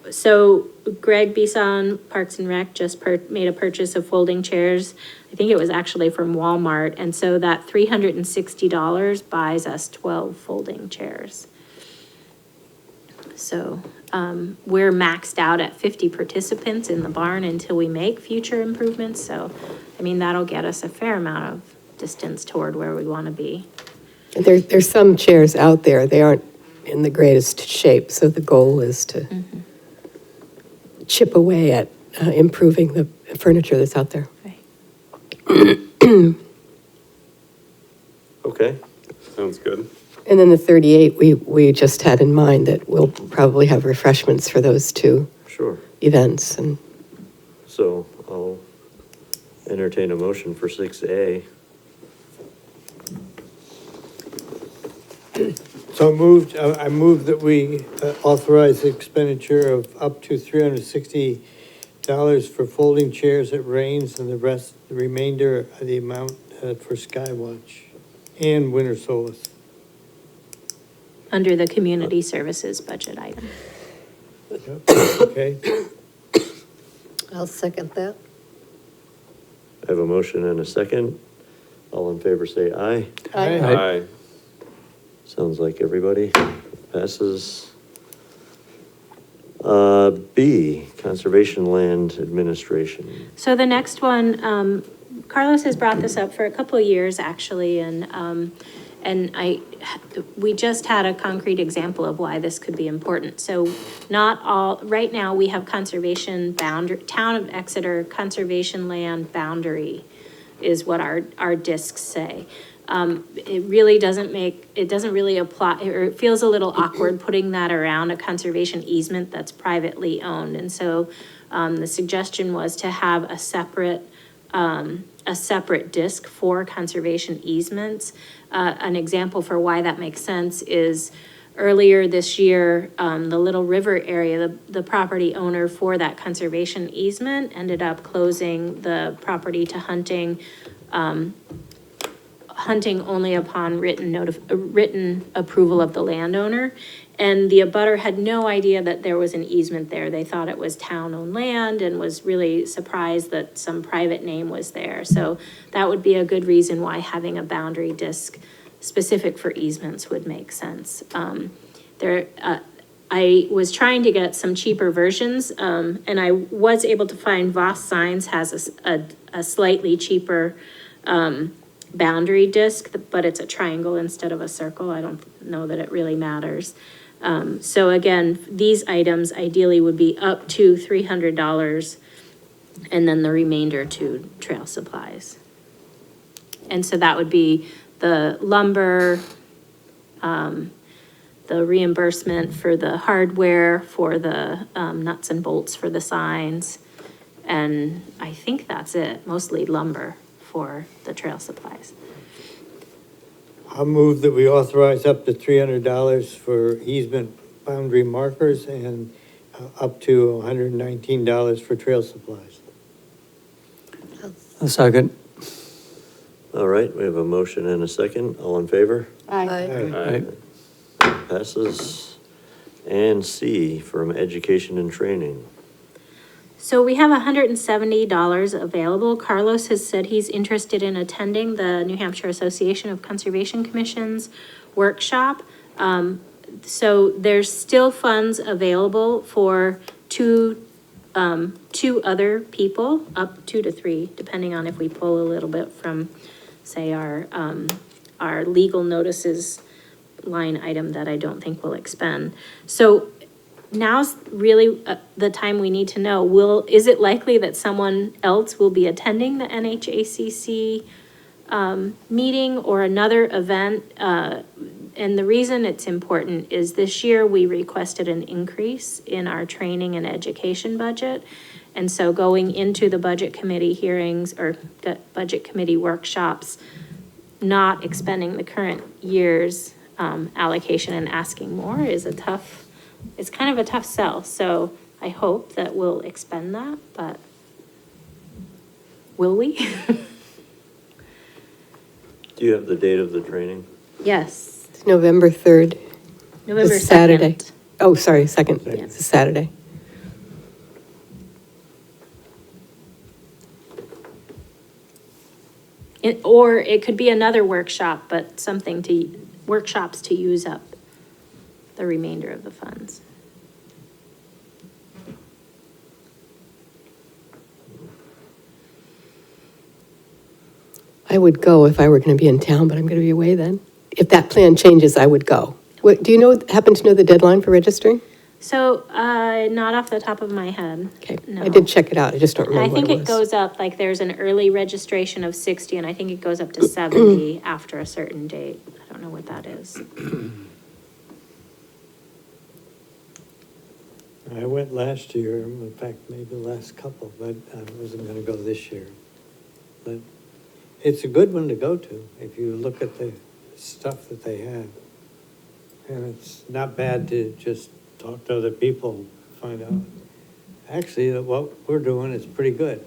so Greg Bisson, Parks and Rec, just made a purchase of folding chairs. I think it was actually from Walmart, and so that $360 buys us 12 folding chairs. So we're maxed out at 50 participants in the barn until we make future improvements, so, I mean, that'll get us a fair amount of distance toward where we want to be. And there's some chairs out there, they aren't in the greatest shape, so the goal is to chip away at improving the furniture that's out there. Right. Okay, Sounds good. And then the 38, we just had in mind that we'll probably have refreshments for those two sure. events. And So I'll entertain a motion for 6A. So I moved that we authorize the expenditure of up to $360 for folding chairs at Rains and the remainder of the amount for Skywatch and Winter Solace. Under the community services budget item. Okay? I'll second that. I have a motion and a second. All in favor, say aye. Aye. Aye. Sounds like everybody passes. B, Conservation Land Administration. So the next one, Carlos has brought this up for a couple of years, actually, and we just had a concrete example of why this could be important. So right now, we have conservation boundary, Town of Exeter Conservation Land Boundary is what our discs say. It really it doesn't really apply, or it feels a little awkward putting that around a conservation easement that's privately owned. And so the suggestion was to have a separate disc for conservation easements. An example for why that makes sense is earlier this year, the Little River area, the property owner for that conservation easement ended up closing the property to hunting only upon written approval of the landowner. And the abutter had no idea that there was an easement there. They thought it was town-owned land and was really surprised that some private name was there. So that would be a good reason why having a boundary disc specific for easements would make sense. I was trying to get some cheaper versions, and I was able to find Voss Signs has a slightly cheaper boundary disc, but it's a triangle instead of a circle. I don't know that it really matters. So again, these items ideally would be up to $300 and then the remainder to trail supplies. And so that would be the lumber, the reimbursement for the hardware, for the nuts and bolts for the signs. And I think that's it, mostly lumber for the trail supplies. I'll move that we authorize up to $300 for easement boundary markers and up to $119 for trail supplies. A second. All right, we have a motion and a second. All in favor? Aye. Passes. And C, from Education and Training. So we have $170 available. Carlos has said he's interested in attending the New Hampshire Association of Conservation Commissions workshop. So there's still funds available for two other people, up 2 to 3, depending on if we pull a little bit from, say, our legal notices line item that I don't think will expend. So now's really the time we need to know, is it likely that someone else will be attending the NHACC meeting or another event? And the reason it's important is this year we requested an increase in our training and education budget. And so going into the budget committee hearings or the budget committee workshops, not expending the current year's allocation and asking more is it's kind of a tough sell. So I hope that we'll expend that, but will we? Do you have the date of the training? Yes, it's November 3rd. November It's Saturday. 2nd. Oh, sorry, 2nd. Yeah. It's a Saturday. Or it could be another workshop, but workshops to use up the remainder of the funds. I would go if I were going to be in town, but I'm going to be away then. if that plan changes, I would go. What, do you know, happen to know the deadline for registering? So, not off the top of my head. Okay, No. I did check it out, I just don't I remember what think it it was. goes up, like, there's an early registration of 60, and I think it goes up to 70 after a certain date. I don't know what that is. I went last year, in fact, maybe the last couple, but I wasn't gonna go this year. But it's a good one to go to, if you look at the stuff that they have. And it's not bad to just talk to other people, find out, actually, that what we're doing is pretty good.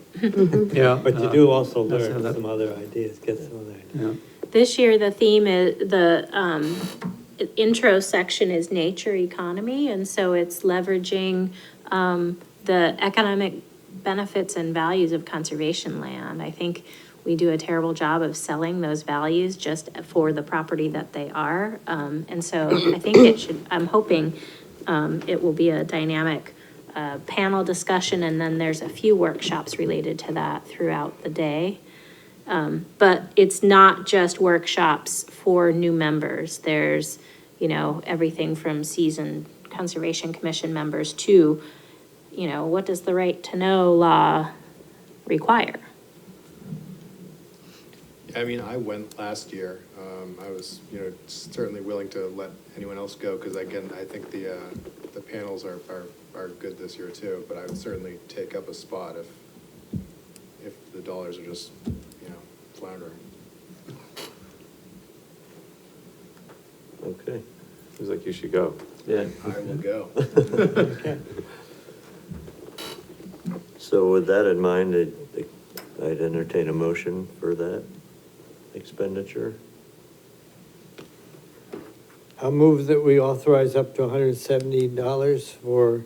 Yeah. But you do also Let's have learn that. some other ideas, get some other ideas. Yeah. This year, the theme is, the intro section is nature economy, and so it's leveraging the economic benefits and values of conservation land. I think we do a terrible job of selling those values just for the property that they are. And so I think it should, I'm hoping it will be a dynamic panel discussion, and then there's a few workshops related to that throughout the day. But it's not just workshops for new members. There's, you know, everything from seasoned Conservation Commission members to, you know, what does the right to know law require? I mean, I went last year. I was, you know, certainly willing to let anyone else go, because again, I think the panels are good this year too, but I would certainly take up a spot if the dollars are just, you know, floundering. Okay, Seems like you should go. yeah. I will go. Okay. So with that in mind, I'd entertain a motion for that expenditure. I'll move that we authorize up to $170 for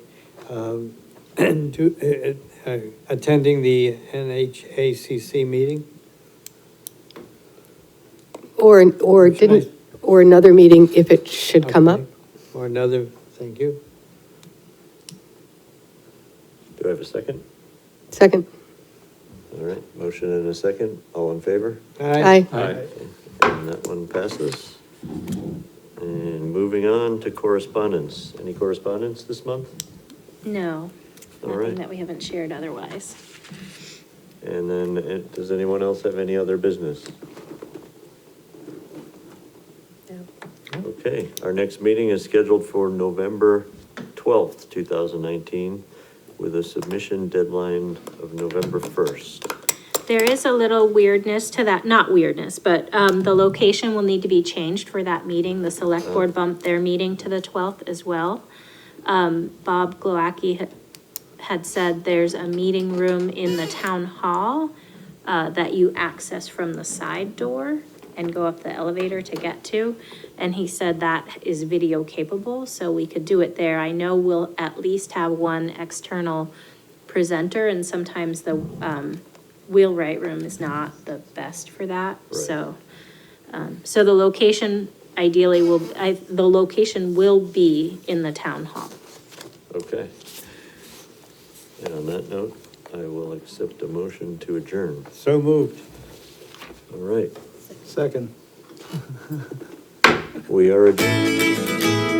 attending the NHACC meeting. Or Should I- didn't, or another meeting if it should come up. Okay. Or another, thank you. Do I have a second? Second. All right, motion and a second. All in favor? Aye. Aye. And that one passes. And moving on to correspondence. Any correspondence this month? No, All nothing right. that we haven't shared otherwise. And then, does anyone else have any other business? Okay, our next meeting is scheduled for November 12th, 2019, with a submission deadline of November 1st. There is a little weirdness to that, not weirdness, but the location will need to be changed for that meeting. The select board bumped their meeting to the 12th as well. Bob Glowacki had said there's a meeting room in the town hall that you access from the side door and go up the elevator to get to. And he said that is video capable, so we could do it there. I know we'll at least have one external presenter, and sometimes the wheelwright room is not the best for that. So, so the location ideally the location will be in the town hall. Okay. And on that note, I will accept a motion to adjourn. So moved. All right, Second. we are adjourned.